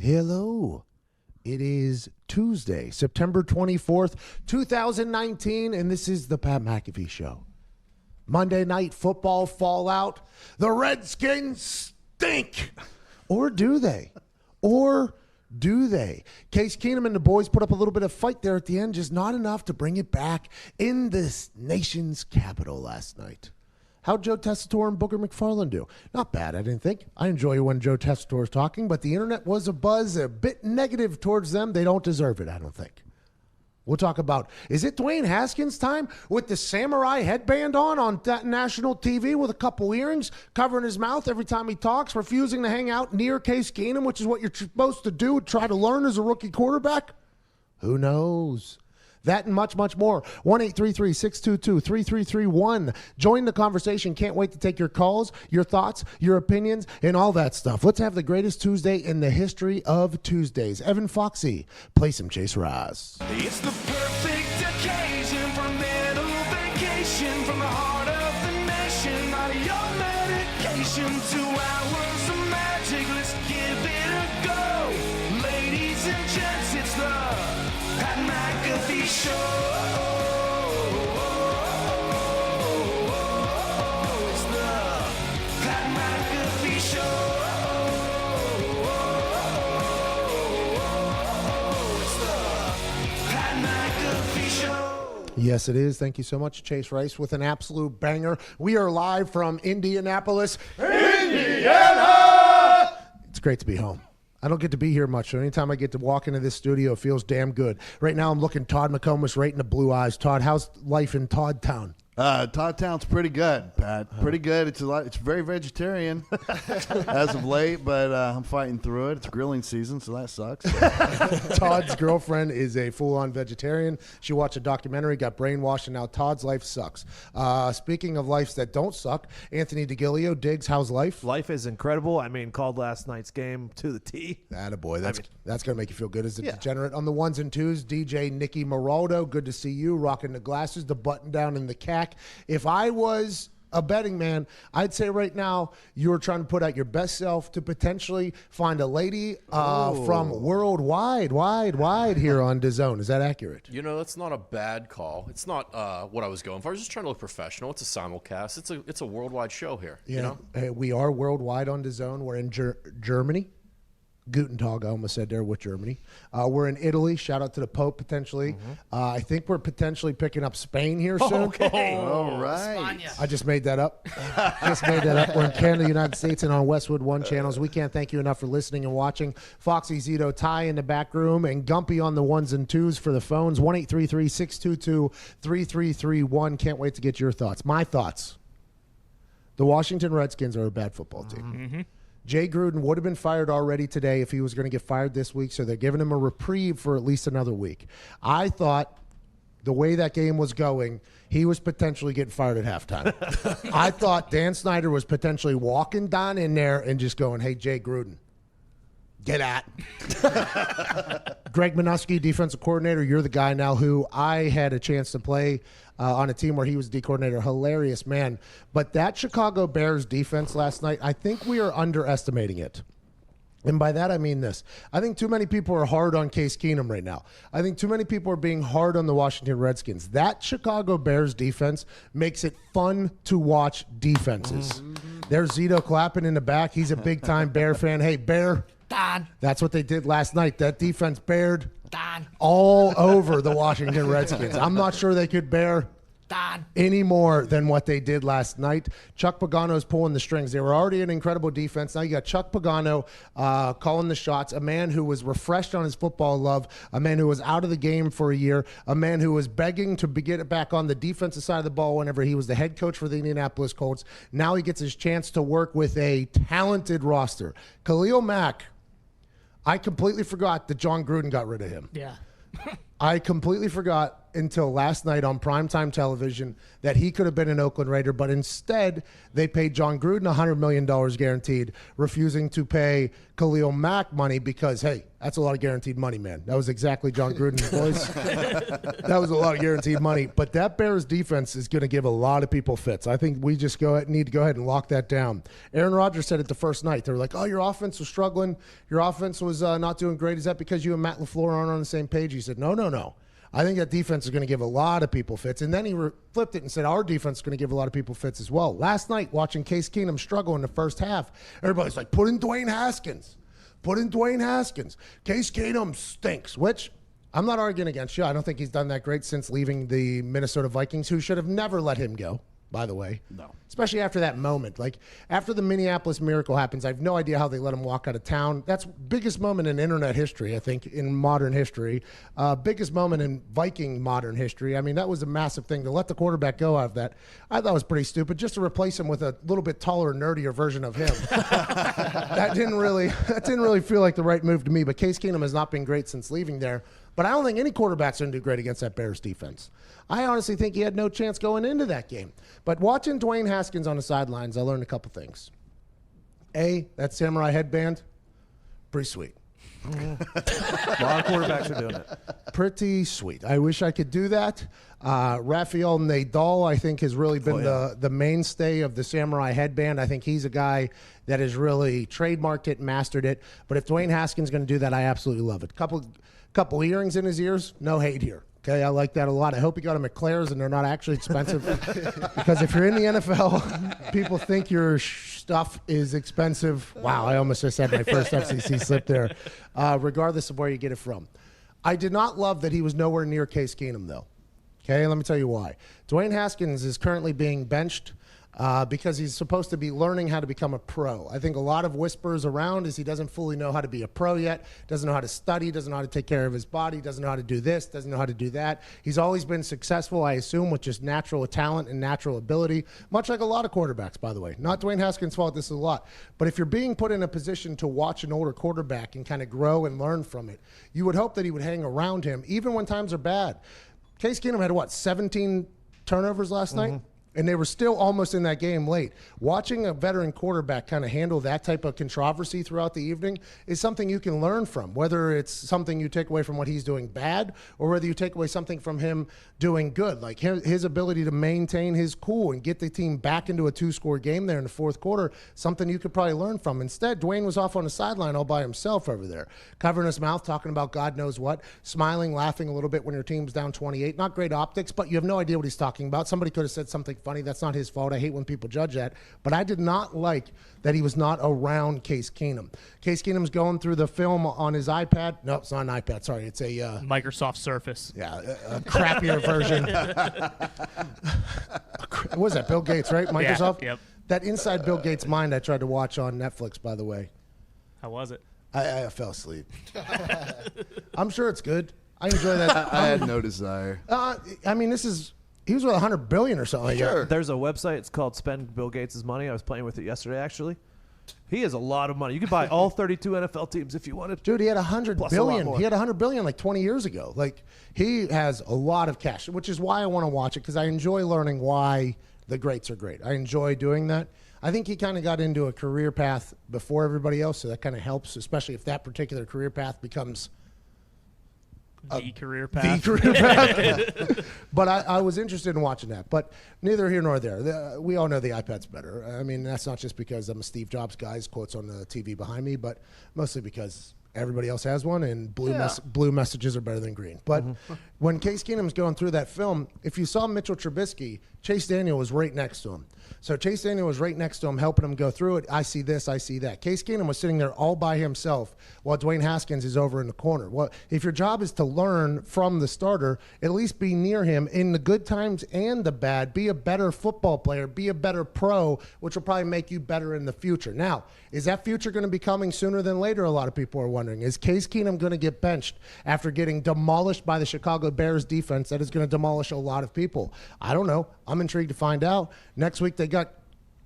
Hello. It is Tuesday, September 24th, 2019, and this is the Pat McAfee Show. Monday night football fallout. The Redskins stink. Or do they? Case Keenum and the boys put up a little bit of fight there at the end, just not enough to bring it back in this nation's capital last night. How'd Joe Tessitore and Booker McFarland do? Not bad, I didn't think. I enjoy when Joe Tessitore is talking, but the internet was abuzz, a bit negative towards them. They don't deserve it, I don't think. We'll talk about, is it Dwayne Haskins' time with the samurai headband on that national TV with a couple earrings, covering his mouth every time he talks, refusing to hang out near Case Keenum, which is what you're supposed to do, try to learn as a rookie quarterback? Who knows? That and much, much more. 1-833-622-3331. Join the conversation. Can't wait to take your calls, your thoughts, your opinions, and all that stuff. Let's have the greatest Tuesday in the history of Tuesdays. Evan Foxy, play some Chase Ross. It's the perfect occasion for a little vacation from the heart of the nation. Out of your medication, 2 hours of magic. Let's give it a go. Ladies and gents, it's the Pat McAfee Show. It's the Pat McAfee Show. It's the Pat McAfee Show. Yes, it is. Thank you so much, Chase Rice, with an absolute banger. We are live from Indianapolis, Indiana. It's great to be home. I don't get to be here much, so anytime I get to walk into this studio, it feels damn good. Right now, I'm looking Todd McComas right in the blue eyes. Todd, how's life in Todd Town? Todd Town's pretty good, Pat. Pretty good. It's very vegetarian as of late, but I'm fighting through it. It's grilling season, so that sucks. Todd's girlfriend is a full-on vegetarian. She watched a documentary, got brainwashed, and now Todd's life sucks. Speaking of lives that don't suck, Anthony DeGilio, Diggs, how's life? Life is incredible. I mean, called last night's game to the T. Attaboy. That's going to make you feel good as a degenerate. On the ones and twos, DJ Nicky Moraldo, good to see you, rocking the glasses, the button down, and the cack. If I was a betting man, I'd say right now you're trying to put out your best self to potentially find a lady from worldwide here on DAZN. Is that accurate? You know, that's not a bad call. It's not what I was going for. I was just trying to look professional. It's a simulcast. It's a worldwide show here. Yeah, you know? Hey, we are worldwide on DAZN. We're in Germany. Guten Tag, I almost said there with Germany. We're in Italy. Shout out to the Pope, potentially. Mm-hmm. I think we're potentially picking up Spain here soon. Okay. All right. I just made that up. We're in Canada, United States, and on Westwood One channels. We can't thank you enough for listening and watching. Foxy, Zito, Ty in the back room, and Gumpy on the ones and twos for the phones. 1-833-622-3331. Can't wait to get your thoughts. My thoughts. The Washington Redskins are a bad football team. Mm-hmm. Jay Gruden would have been fired already today if he was going to get fired this week, so they're giving him a reprieve for at least another week. I thought the way that game was going, he was potentially getting fired at halftime. I thought Dan Snyder was potentially walking down in there and just going, hey, Jay Gruden, get at. Greg Minuski, defensive coordinator, you're the guy now who I had a chance to play on a team where he was D coordinator. Hilarious man. But that Chicago Bears defense last night, I think we are underestimating it. And by that, I mean this. I think too many people are hard on Case Keenum right now. I think too many people are being hard on the Washington Redskins. That Chicago Bears defense makes it fun to watch defenses. Mm-hmm. There's Zito clapping in the back. He's a big-time Bear fan. Hey, Bear. Don. That's what they did last night. That defense bared Don. all over the Washington Redskins. I'm not sure they could bear Don. any more than what they did last night. Chuck Pagano's pulling the strings. They were already an incredible defense. Now you got Chuck Pagano calling the shots, a man who was refreshed on his football love, a man who was out of the game for a year, a man who was begging to get it back on the defensive side of the ball whenever he was the head coach for the Indianapolis Colts. Now he gets his chance to work with a talented roster. Khalil Mack, I completely forgot that John Gruden got rid of him. Yeah. I completely forgot until last night on primetime television that he could have been an Oakland Raider, but instead they paid John Gruden $100 million guaranteed, refusing to pay Khalil Mack money because, hey, that's a lot of guaranteed money, man. That was exactly John Gruden's voice. That was a lot of guaranteed money. But that Bears defense is going to give a lot of people fits. I think we just need to go ahead and lock that down. Aaron Rodgers said it the first night. They were like, oh, your offense was struggling. Your offense was not doing great. Is that because you and Matt LaFleur aren't on the same page? He said, no. I think that defense is going to give a lot of people fits. And then he flipped it and said, our defense is going to give a lot of people fits as well. Last night, watching Case Keenum struggle in the first half, everybody's like, put in Dwayne Haskins. Case Keenum stinks, which I'm not arguing against you. I don't think he's done that great since leaving the Minnesota Vikings, who should have never let him go, by the way. No. Especially after that moment. Like, after the Minneapolis Miracle happens, I have no idea how they let him walk out of town. That's biggest moment in internet history, I think, in modern history. Biggest moment in Viking modern history. I mean, that was a massive thing. To let the quarterback go out of that, I thought was pretty stupid. Just to replace him with a little bit taller, nerdier version of him. That didn't really feel like the right move to me. But Case Keenum has not been great since leaving there. But I don't think any quarterback's going to do great against that Bears defense. I honestly think he had no chance going into that game. But watching Dwayne Haskins on the sidelines, I learned a couple things. A, that samurai headband, pretty sweet. A lot of quarterbacks are doing it. Pretty sweet. I wish I could do that. Rafael Nadal, I think, has really been the mainstay of the samurai headband. I think he's a guy that has really trademarked it, mastered it. But if Dwayne Haskins is going to do that, I absolutely love it. Couple earrings in his ears, no hate here. Okay, I like that a lot. I hope he got them at Claire's and they're not actually expensive. Because if you're in the NFL, people think your stuff is expensive. Wow, I almost just had my first FCC slip there. Regardless of where you get it from. I did not love that he was nowhere near Case Keenum, though. Okay, let me tell you why. Dwayne Haskins is currently being benched because he's supposed to be learning how to become a pro. I think a lot of whispers around is he doesn't fully know how to be a pro yet, doesn't know how to study, doesn't know how to take care of his body, doesn't know how to do this, doesn't know how to do that. He's always been successful, I assume, with just natural talent and natural ability, much like a lot of quarterbacks, by the way. Not Dwayne Haskins' fault, this is a lot. But if you're being put in a position to watch an older quarterback and kind of grow and learn from it, you would hope that he would hang around him, even when times are bad. Case Keenum had, 17 turnovers last night? And they were still almost in that game late. Watching a veteran quarterback kind of handle that type of controversy throughout the evening is something you can learn from, whether it's something you take away from what he's doing bad or whether you take away something from him doing good, like his ability to maintain his cool and get the team back into a two-score game there in the fourth quarter, something you could probably learn from. Instead, Dwayne was off on the sideline all by himself over there, covering his mouth, talking about God knows what, smiling, laughing a little bit when your team's down 28. Not great optics, but you have no idea what he's talking about. Somebody could have said something funny. That's not his fault. I hate when people judge that. But I did not like that he was not around Case Keenum. Case Keenum's going through the film on his iPad. No, it's not an iPad. Sorry, it's a Microsoft Surface. Yeah, a crappier version. What was that? Bill Gates, right? Microsoft? Yeah, yep. That Inside Bill Gates' Mind I tried to watch on Netflix, by the way. How was it? I fell asleep. I'm sure it's good. I enjoy that. I had no desire. I mean, he was worth $100 billion or something like that. There's a website. It's called Spend Bill Gates' Money. I was playing with it yesterday, actually. He has a lot of money. You could buy all 32 NFL teams if you wanted. Dude, he had $100 Plus a billion. lot more. He had $100 billion like 20 years ago. Like, he has a lot of cash, which is why I want to watch it, because I enjoy learning why the greats are great. I enjoy doing that. I think he kind of got into a career path before everybody else, so that kind of helps, especially if that particular career path becomes The career path. the career path. But I was interested in watching that. But neither here nor there. We all know the iPad's better. I mean, that's not just because I'm a Steve Jobs guy, his quotes on the TV behind me, but mostly because everybody else has one, and blue messages are better than green. But when Case Keenum's going through that film, if you saw Mitchell Trubisky, Chase Daniel was right next to him. So Chase Daniel was right next to him, helping him go through it. I see this, I see that. Case Keenum was sitting there all by himself while Dwayne Haskins is over in the corner. Well, if your job is to learn from the starter, at least be near him in the good times and the bad. Be a better football player. Be a better pro, which will probably make you better in the future. Now, is that future going to be coming sooner than later? A lot of people are wondering. Is Case Keenum going to get benched after getting demolished by the Chicago Bears defense that is going to demolish a lot of people? I don't know. I'm intrigued to find out. Next week they got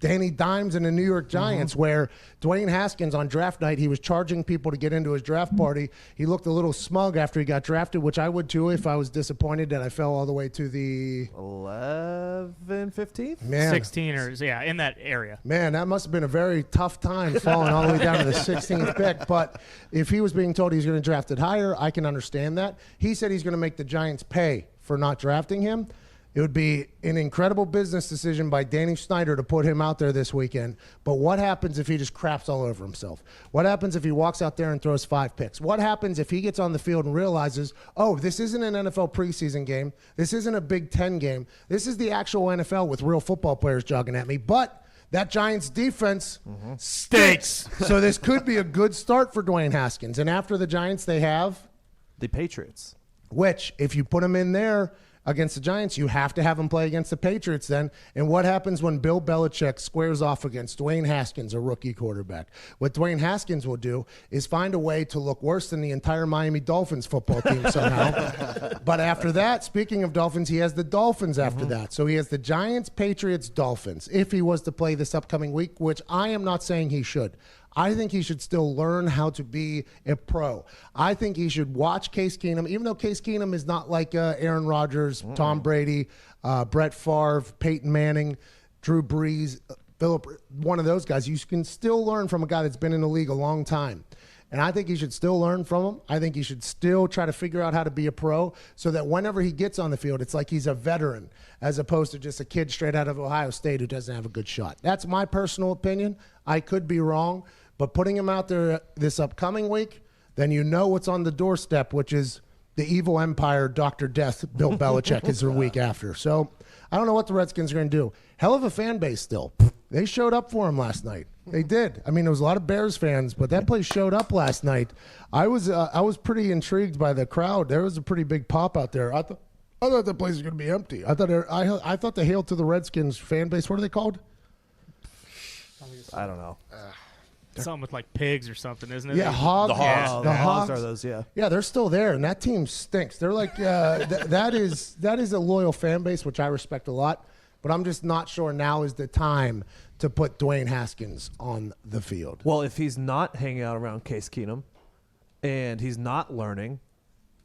Danny Dimes and the New York Giants, where Dwayne Haskins on draft night, he was charging people to get into his draft party. He looked a little smug after he got drafted, which I would too if I was disappointed that I fell all the way to the 11, 15? man. 16 or in that area. Man, that must have been a very tough time falling all the way down to the 16th pick. But if he was being told he's going to draft it higher, I can understand that. He said he's going to make the Giants pay for not drafting him. It would be an incredible business decision by Danny Snyder to put him out there this weekend. But what happens if he just craps all over himself? What happens if he walks out there and throws 5 picks? What happens if he gets on the field and realizes, oh, this isn't an NFL preseason game. This isn't a Big Ten game. This is the actual NFL with real football players jogging at me. But that Giants defense stinks. So this could be a good start for Dwayne Haskins. And after the Giants, they have, The Patriots. which if you put him in there against the Giants, you have to have him play against the Patriots then. And what happens when Bill Belichick squares off against Dwayne Haskins, a rookie quarterback? What Dwayne Haskins will do is find a way to look worse than the entire Miami Dolphins football team somehow. But after that, speaking of Dolphins, he has the Dolphins after that. So he has the Giants, Patriots, Dolphins, if he was to play this upcoming week, which I am not saying he should. I think he should still learn how to be a pro. I think he should watch Case Keenum, even though Case Keenum is not like Aaron Rodgers, Tom Brady, Brett Favre, Peyton Manning, Drew Brees, Philip, one of those guys. You can still learn from a guy that's been in the league a long time. And I think he should still learn from him. I think he should still try to figure out how to be a pro so that whenever he gets on the field, it's like he's a veteran as opposed to just a kid straight out of Ohio State who doesn't have a good shot. That's my personal opinion. I could be wrong. But putting him out there this upcoming week, then you know what's on the doorstep, which is the evil empire, Dr. Death, Bill Belichick is the week after. So I don't know what the Redskins are going to do. Hell of a fan base still. They showed up for him last night. They did. I mean, there was a lot of Bears fans, but that place showed up last night. I was pretty intrigued by the crowd. There was a pretty big pop out there. I thought the place was going to be empty. I thought the Hail to the Redskins fan base, what are they called? I don't know. Something with like pigs or something, isn't it? Yeah, Hogs. The Hogs. The The Hogs Hogs are those, yeah. Yeah, they're still there, and that team stinks. They're like that is a loyal fan base, which I respect a lot. But I'm just not sure now is the time to put Dwayne Haskins on the field. Well, if he's not hanging out around Case Keenum and he's not learning,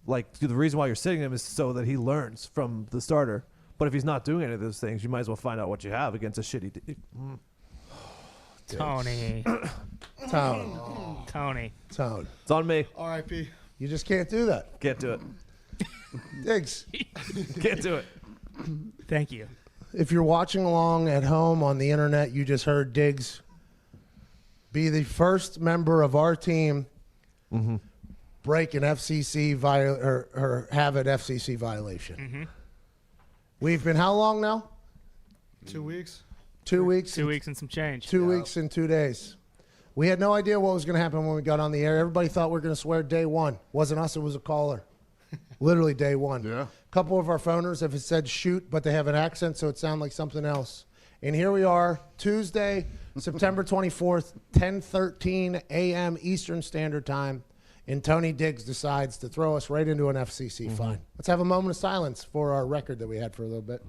like the reason why you're sitting him is so that he learns from the starter. But if he's not doing any of those things, you might as well find out what you have against a shitty team. Tony. Tone. It's on me. R.I.P. You just can't do that. Can't do it. Diggs, Can't do it. Thank you. if you're watching along at home on the internet, you just heard Diggs be the first member of our team break an FCC or have an FCC violation. We've been how long now? 2 weeks. 2 weeks. 2 weeks and some change. 2 weeks and 2 days. We had no idea what was going to happen when we got on the air. Everybody thought we were going to swear day one. Wasn't us, it was a caller. Literally day one. Yeah. A couple of our phoners have said shoot, but they have an accent, so it sounded like something else. And here we are, Tuesday, September 24th, 10:13 a.m. Eastern Standard Time, and Tony Diggs decides to throw us right into an FCC fine. Let's have a moment of silence for our record that we had for a little bit.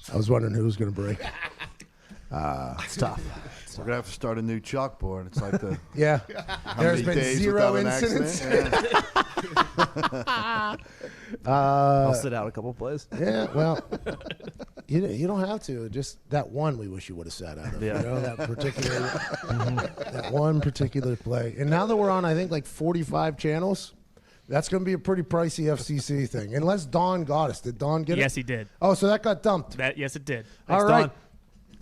I was wondering who was going to break. It's tough. We're gonna have to start a new chalkboard. It's like the Yeah. There's many been days zero without an incidents. accident? Yeah. I'll sit out a couple of plays. Yeah, well, you don't have to. Just that one we wish you would have sat out of. Yeah. You know, that particular that one particular play. And now that we're on, I think, like 45 channels, that's going to be a pretty pricey FCC thing. Unless Don got us. Did Don get it? Yes, he did. Oh, so that got dumped. Yes, it did. All Thanks, right. Don.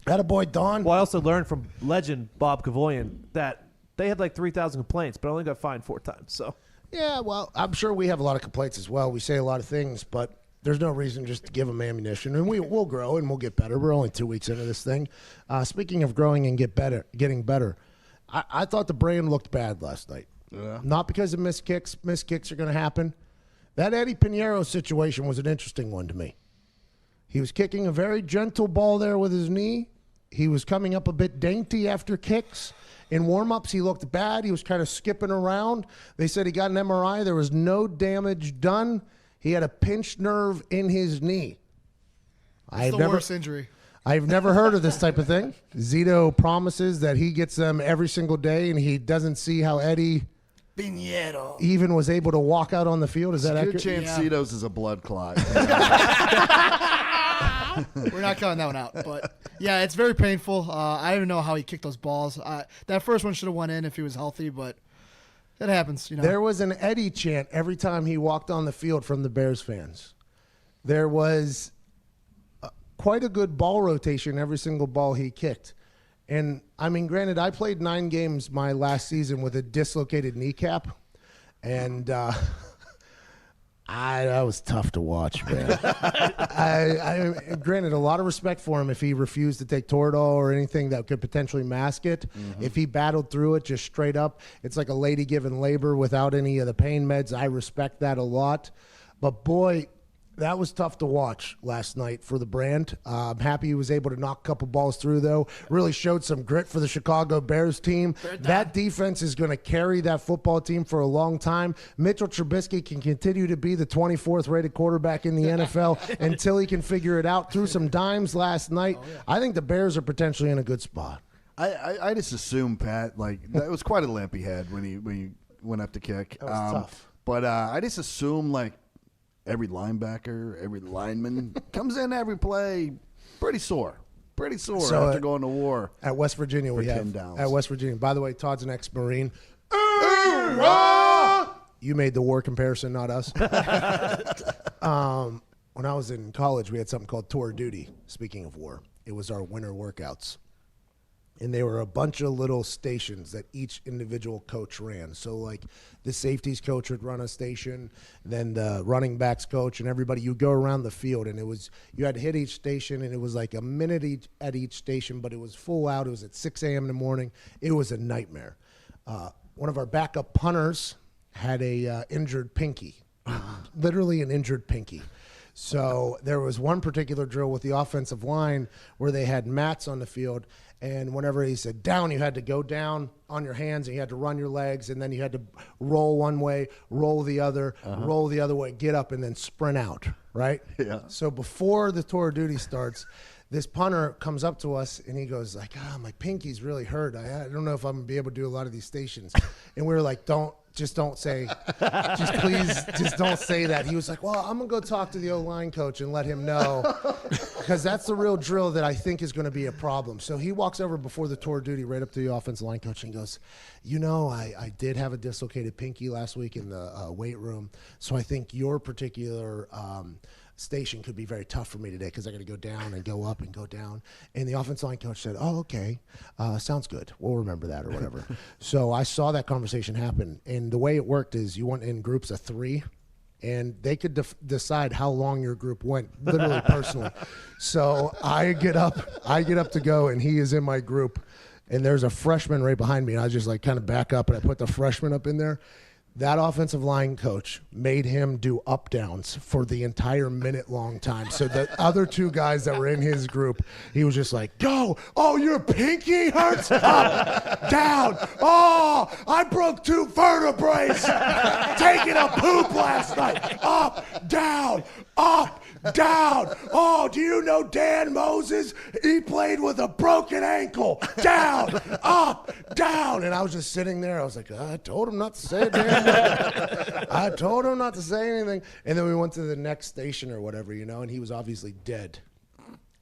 Attaboy, Don. Well, I also learned from legend Bob Cavoyan that they had like 3,000 complaints, but I only got fined 4 times. So Yeah, well, I'm sure we have a lot of complaints as well. We say a lot of things, but there's no reason just to give them ammunition. And we'll grow and we'll get better. We're only 2 weeks into this thing. Speaking of growing and getting better, I thought the brand looked bad last night. Yeah. Not because of missed kicks. Missed kicks are going to happen. That Eddie Pinheiro situation was an interesting one to me. He was kicking a very gentle ball there with his knee. He was coming up a bit dainty after kicks. In warm-ups, he looked bad. He was kind of skipping around. They said he got an MRI. There was no damage done. He had a pinched nerve in his knee. It's the worst injury. I've never heard of this type of thing. Zito promises that he gets them every single day, and he doesn't see how Eddie even was able to walk out on the field. Is that Good accurate? chance Cito's is a blood clot. We're not cutting that one out. But, yeah, it's very painful. I don't even know how he kicked those balls. That first one should have went in if he was healthy, but it happens. There was an Eddie chant every time he walked on the field from the Bears fans. There was quite a good ball rotation every single ball he kicked. And, I mean, granted, I played 9 games my last season with a dislocated kneecap. And that was tough to watch, man. Granted, a lot of respect for him if he refused to take Toradol or anything that could potentially mask it. Mm-hmm. If he battled through it just straight up, it's like a lady giving labor without any of the pain meds. I respect that a lot. But, boy, that was tough to watch last night for the brand. I'm happy he was able to knock a couple balls through, though. Really showed some grit for the Chicago Bears team. That defense is going to carry that football team for a long time. Mitchell Trubisky can continue to be the 24th rated quarterback in the NFL until he can figure it out. Threw some dimes last night. I think the Bears are potentially in a good spot. I just assumed, Pat, like that was quite a lampy head when he went up to kick. That was tough. But I just assume like every linebacker, every lineman comes in every play pretty sore So, after going to war. At West Virginia, we 10 have downs. at West Virginia. By the way, Todd's an ex-Marine. You made the war comparison, not us. When I was in college, we had something called tour duty. Speaking of war, it was our winter workouts. And they were a bunch of little stations that each individual coach ran. So, like, the safeties coach would run a station, then the running backs coach, and everybody. You go around the field, and you had to hit each station, and it was like a minute at each station, but it was full out. It was at 6 a.m. in the morning. It was a nightmare. One of our backup punters had a injured pinky, literally an injured pinky. So there was one particular drill with the offensive line where they had mats on the field, and whenever he said down, you had to go down on your hands, and you had to run your legs, and then you had to roll one way, roll the other, roll the other way, get up, and then sprint out, right? Yeah. So before the tour of duty starts, this punter comes up to us, and he goes like, my pinky's really hurt. I don't know if I'm going to be able to do a lot of these stations. And we were like, don't say, just don't say that. He was like, well, I'm going to go talk to the O-line coach and let him know, because that's the real drill that I think is going to be a problem. So he walks over before the tour of duty right up to the offensive line coach and goes, I did have a dislocated pinky last week in the weight room, so I think your particular station could be very tough for me today because I got to go down and go up and go down. And the offensive line coach said, oh, okay, sounds good. We'll remember that or whatever. So I saw that conversation happen. And the way it worked is you went in groups of 3, and they could decide how long your group went, literally personally. So I get up to go, and he is in my group. And there's a freshman right behind me. And I just like kind of back up, and I put the freshman up in there. That offensive line coach made him do up downs for the entire minute-long time. So the other 2 guys that were in his group, he was just like, go. Oh, your pinky hurts? Up, down. Oh, I broke 2 vertebrae taking a poop last night. Up, down. Oh, do you know Dan Moses? He played with a broken ankle. Down, up, down. And I was just sitting there. I was like, I told him not to say it, Dan. I told him not to say anything. And then we went to the next station or whatever, and he was obviously dead.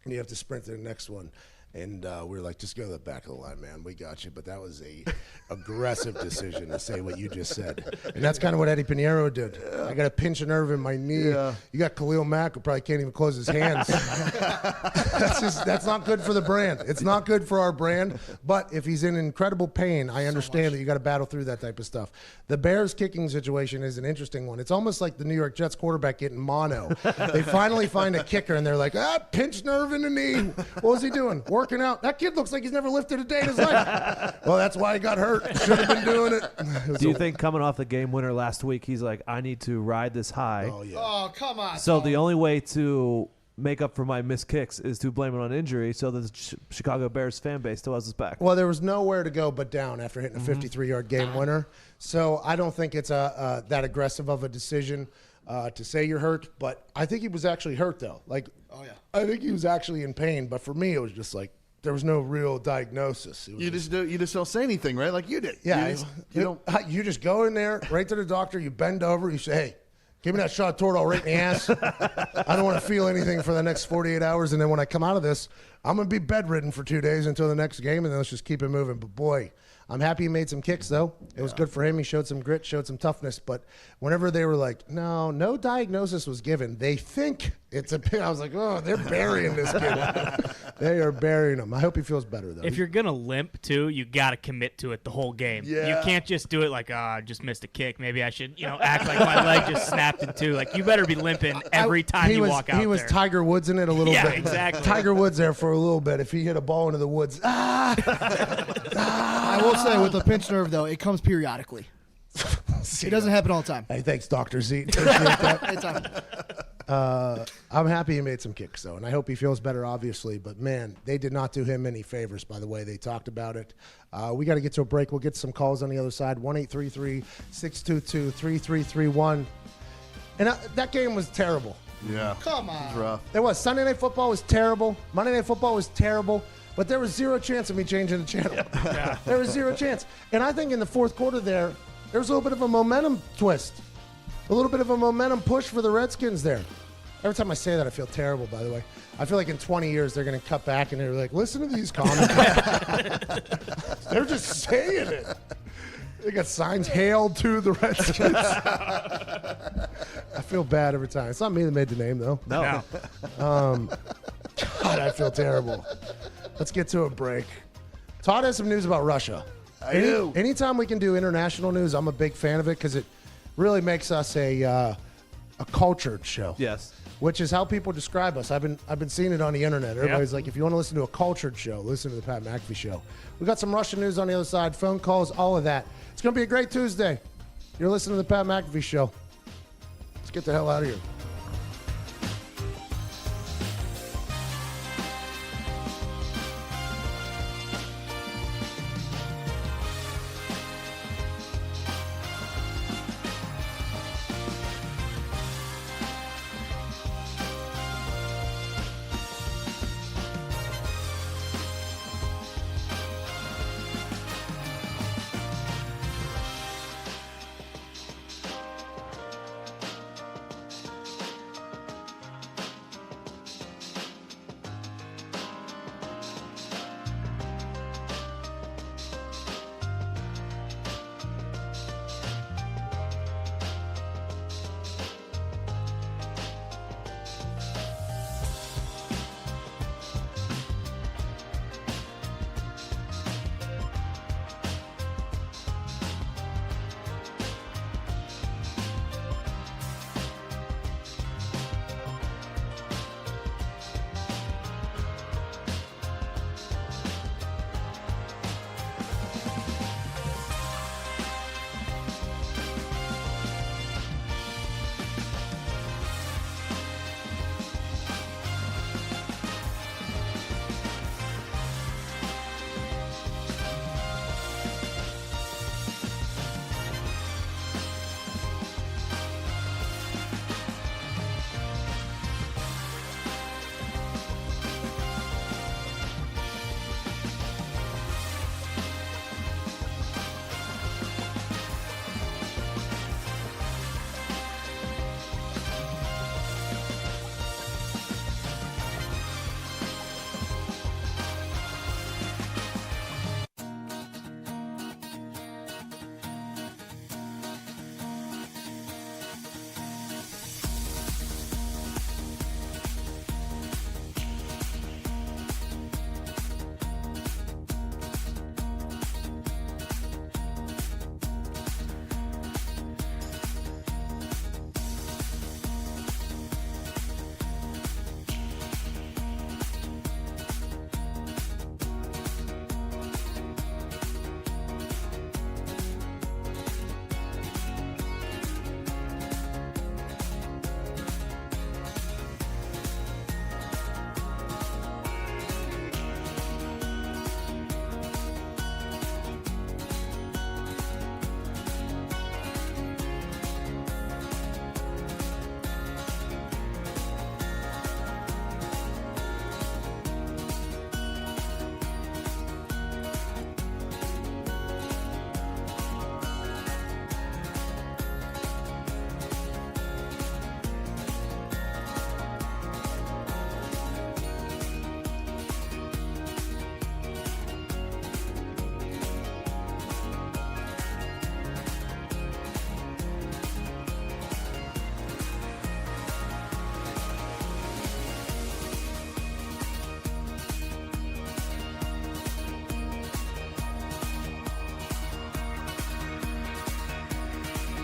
And you have to sprint to the next one. And we were like, just go to the back of the line, man. We got you. But that was a aggressive decision to say what you just said. And that's kind of what Eddie Pinheiro did. I got a pinch a nerve in my knee. Yeah. You got Khalil Mack, who probably can't even close his hands. That's not good for the brand. It's not good for our brand. But if he's in incredible pain, I understand that you got to battle through that type of stuff. The Bears kicking situation is an interesting one. It's almost like the New York Jets quarterback getting mono. They finally find a kicker, and they're like, pinch nerve in the knee. What was he doing? Working out. That kid looks like he's never lifted a day in his life. Well, that's why he got hurt. Should have been doing it. Do you think coming off the game winner last week, he's like, I need to ride this high? Oh, yeah. Oh, come on. So the only way to make up for my missed kicks is to blame it on injury, so the Chicago Bears fan base still has his back. Well, there was nowhere to go but down after hitting a Mm-hmm. 53-yard game winner. So I don't think it's that aggressive of a decision to say you're hurt. But I think he was actually hurt, though. Like, Oh, yeah. I think he was actually in pain. But for me, it was just like there was no real diagnosis. It was You just don't say anything, right? Like you did. yeah, You you just go in there right to the doctor. You bend over. You say, "Hey, give me that shot of Toradol right in the ass. I don't want to feel anything for the next 48 hours. And then when I come out of this, I'm going to be bedridden for 2 days until the next game, and then let's just keep it moving." But, boy, I'm happy he made some kicks, though. It was good for him. He showed some grit, showed some toughness. But whenever they were like, no diagnosis was given, they think it's a – I was like, oh, they're burying this kid. They are burying him. I hope he feels better, though. If you're gonna limp too, you gotta commit to it the whole game. Yeah. You can't just do it like, I just missed a kick. Maybe I should, act like my leg just snapped in two. Like you better be limping every time you walk out He was there. Tiger Woods in it a little Yeah, bit. exactly. Tiger Woods there for a little bit. If he hit a ball into the woods, I will say with a pinched nerve though, it comes periodically. It doesn't happen all the time. Hey, thanks, Dr. Z. Appreciate that. Anytime. I'm happy he made some kicks, though, and I hope he feels better, obviously. But, man, they did not do him any favors by the way they talked about it. We got to get to a break. We'll get some calls on the other side, 1-833-622-3331. And that game was terrible. Yeah. Come It was on. rough. It was. Sunday Night Football was terrible. Monday Night Football was terrible. But there was zero chance of me changing the channel. There was zero chance. And I think in the fourth quarter there was a little bit of a momentum twist. A little bit of a momentum push for the Redskins there. Every time I say that, I feel terrible, by the way. I feel like in 20 years, they're going to cut back and they're like, listen to these comments. They're just saying it. They got signs, hail to the Redskins. I feel bad every time. It's not me that made the name, though. No. God, I feel terrible. Let's get to a break. Todd has some news about Russia. I do. Anytime we can do international news, I'm a big fan of it because it really makes us a cultured show. Yes. Which is how people describe us. I've been seeing it on the internet. Everybody's like, if you want to listen to a cultured show, listen to the Pat McAfee Show. We got some Russian news on the other side, phone calls, all of that. It's going to be a great Tuesday. You're listening to the Pat McAfee Show. Let's get the hell out of here.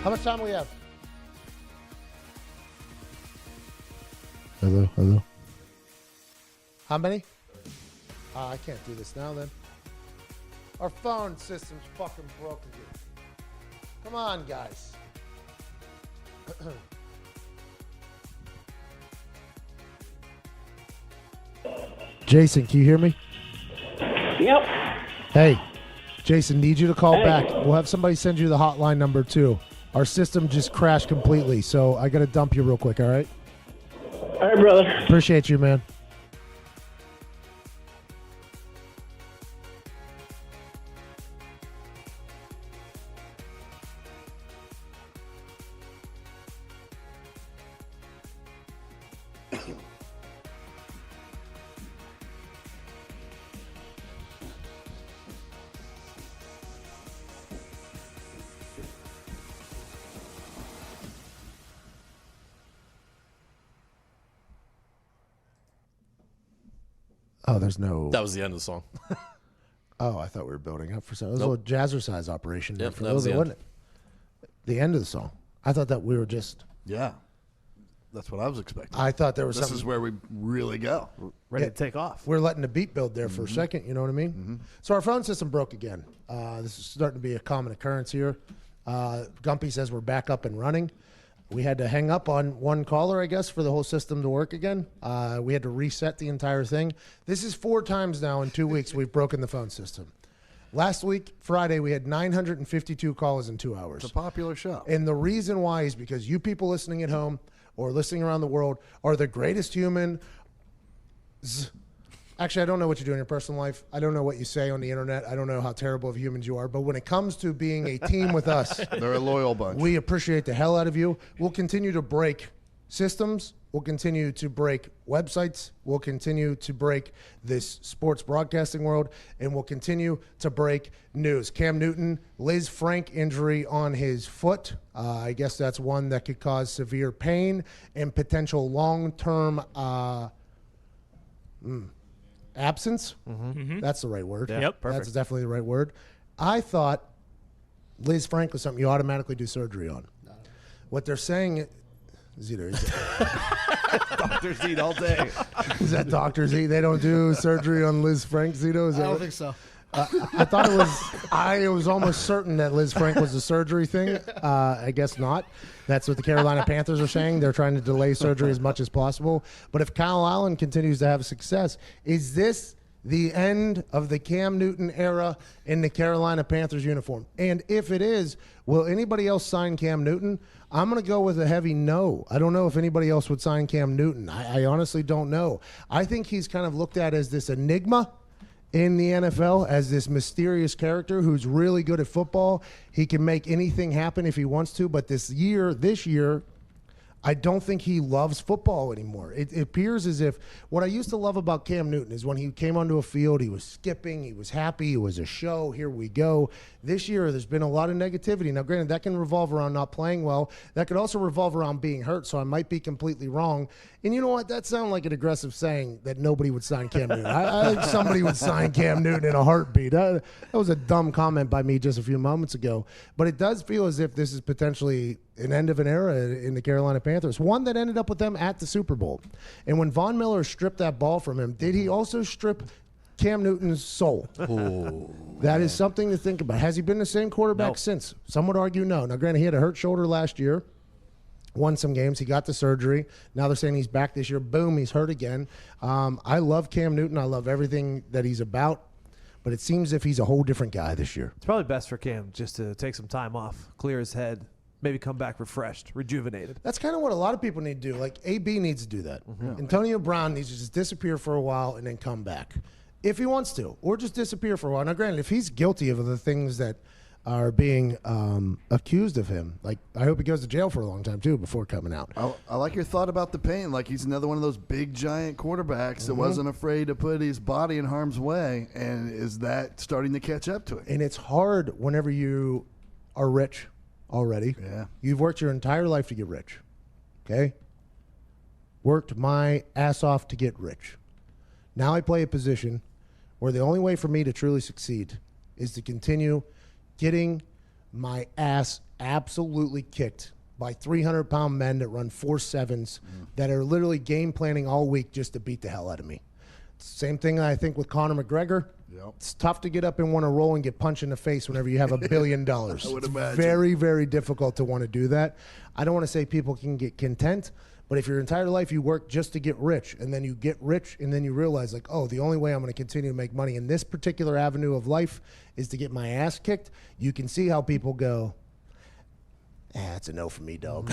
How much time we have? Hello. How many? I can't do this now then. Our phone system's fucking broken, dude. Come on, guys. Jason, can you hear me? Yep. Hey, Jason, need you to call back. We'll have somebody send you the hotline number too. Our system just crashed completely, so I got to dump you real quick, all right? All right, brother. Appreciate you, man. Oh, there's no. That was the end of the song. Oh, I thought we were building up for something. It was a little jazzercise operation there Yep, for a that was little the bit, wasn't it? The end of the song. I thought that we were just. Yeah. That's what I was expecting. I thought there was This something. is where we really go. Ready to take off. We're letting the beat build there for a second. You know what I mean? So our phone system broke again. This is starting to be a common occurrence here. Gumpy says we're back up and running. We had to hang up on one caller, I guess, for the whole system to work again. We had to reset the entire thing. This is 4 times now in 2 weeks we've broken the phone system. Last week, Friday, we had 952 calls in 2 hours. It's a popular show. And the reason why is because you people listening at home or listening around the world are the greatest human. Actually, I don't know what you do in your personal life. I don't know what you say on the internet. I don't know how terrible of humans you are. But when it comes to being a team with us, They're a loyal bunch. we appreciate the hell out of you. We'll continue to break systems. We'll continue to break websites. We'll continue to break this sports broadcasting world. And we'll continue to break news. Cam Newton, Liz Frank injury on his foot. I guess that's one that could cause severe pain and potential long-term absence. That's the right word. Yep, perfect. That's definitely the right word. I thought Liz Frank was something you automatically do surgery on. What they're saying is either Doctors eat all day. is that doctors eat? They don't do surgery on Liz Frank, Zito? Is I that don't what- think so. I thought it was. I was almost certain that Liz Frank was a surgery thing. I guess not. That's what the Carolina Panthers are saying. They're trying to delay surgery as much as possible. But if Kyle Allen continues to have success, is this the end of the Cam Newton era in the Carolina Panthers uniform? And if it is, will anybody else sign Cam Newton? I'm going to go with a heavy no. I don't know if anybody else would sign Cam Newton. I honestly don't know. I think he's kind of looked at as this enigma in the NFL, as this mysterious character who's really good at football. He can make anything happen if he wants to, but this year, I don't think he loves football anymore. It appears as if what I used to love about Cam Newton is when he came onto a field, he was skipping, he was happy, it was a show, here we go. This year, there's been a lot of negativity. Now, granted, that can revolve around not playing well. That could also revolve around being hurt, so I might be completely wrong. And you know what? That sounds like an aggressive saying that nobody would sign Cam Newton. I think somebody would sign Cam Newton in a heartbeat. That was a dumb comment by me just a few moments ago. But it does feel as if this is potentially an end of an era in the Carolina Panthers, one that ended up with them at the Super Bowl. And when Von Miller stripped that ball from him, did he also strip Cam Newton's soul? That is something to think about. Has he been the same quarterback since? Some would argue no. Now, granted, he had a hurt shoulder last year, won some games. He got the surgery. Now they're saying he's back this year. Boom, he's hurt again. I love Cam Newton. I love everything that he's about. But it seems as if he's a whole different guy this year. It's probably best for Cam just to take some time off, clear his head, maybe come back refreshed, rejuvenated. That's kind of what a lot of people need to do. Like, AB needs to do that. Antonio Brown needs to just disappear for a while and then come back if he wants to, or just disappear for a while. Now, granted, if he's guilty of the things that are being accused of him, like, I hope he goes to jail for a long time, too, before coming out. I like your thought about the pain. Like, he's another one of those big, giant quarterbacks that wasn't afraid to put his body in harm's way. And is that starting to catch up to it? And it's hard whenever you are rich already. Yeah. You've worked your entire life to get rich. Okay? Worked my ass off to get rich. Now I play a position where the only way for me to truly succeed is to continue getting my ass absolutely kicked by 300-pound men that run 4.7s that are literally game planning all week just to beat the hell out of me. Same thing I think with Conor McGregor. Yep. It's tough to get up and want to roll and get punched in the face whenever you have $1 billion. I would It's imagine. very, very difficult to want to do that. I don't want to say people can get content, but if your entire life you work just to get rich, and then you get rich, and then you realize, like, oh, the only way I'm going to continue to make money in this particular avenue of life is to get my ass kicked, you can see how people go, it's a no for me, dog.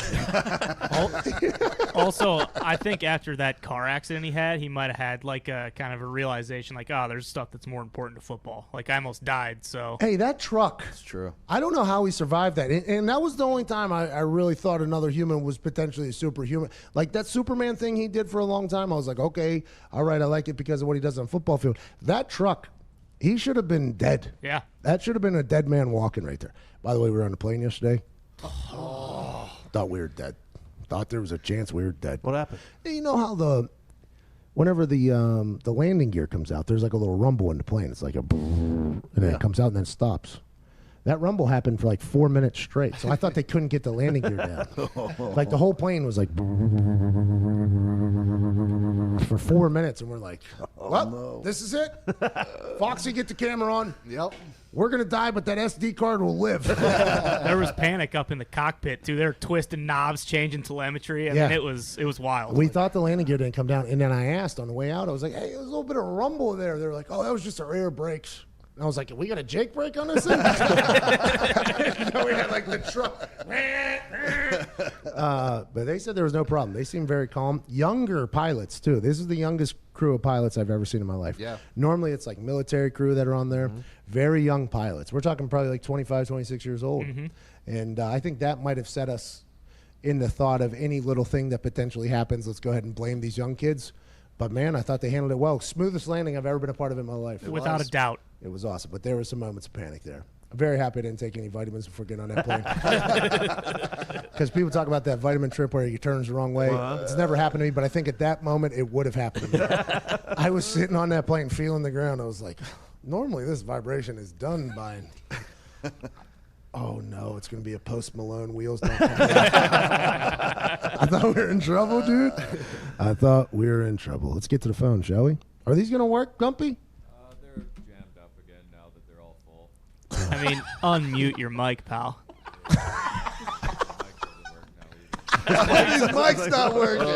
Also, I think after that car accident he had, he might have had like a kind of a realization, like, oh, there's stuff that's more important to football. Like, I almost died, so. Hey, that truck. It's true. I don't know how he survived that. And that was the only time I really thought another human was potentially a superhuman. Like that Superman thing he did for a long time, I was like, okay, all right, I like it because of what he does on the football field. That truck, he should have been dead. Yeah. That should have been a dead man walking right there. By the way, we were on the plane yesterday. Thought we were dead. Thought there was a chance we were dead. What happened? You know how whenever the landing gear comes out, there's like a little rumble in the plane. It's like a and then it comes out and then stops. That rumble happened for like 4 minutes straight. So I thought they couldn't get the landing gear down. Like the whole plane was like for 4 minutes, and we're like, well, this is it. Foxy, get the camera on. Yep. We're gonna die, but that SD card will live. There was panic up in the cockpit too. They were twisting knobs, changing telemetry. I mean, it was wild. We thought the landing gear didn't come down, and then I asked on the way out. I was like, "Hey, there's a little bit of rumble there." They were like, "Oh, that was just our air brakes." And I was like, "We got a Jake brake on this thing?" We had like the truck. But they said there was no problem. They seemed very calm. Younger pilots too. This is the youngest crew of pilots I've ever seen in my life. Yeah. Normally it's like military crew that are on there. Very young pilots. We're talking probably like 25, 26 years old. And I think that might have set us in the thought of any little thing that potentially happens, let's go ahead and blame these young kids. But man, I thought they handled it well. Smoothest landing I've ever been a part of in my life. Without a doubt. It was awesome, but there were some moments of panic there. I'm very happy I didn't take any vitamins before getting on that plane. Because people talk about that vitamin trip where you turns the wrong way. It's never happened to me, but I think at that moment it would have happened to me. I was sitting on that plane feeling the ground. I was like, normally this vibration is done by... Oh, no, it's going to be a Post Malone wheels. Don't come down. I thought we were in trouble, dude. I thought we were in trouble. Let's get to the phone, shall we? Are these going to work, Gumpy? They're jammed up again now that they're all full. I mean, unmute your mic, pal. His mic's not working.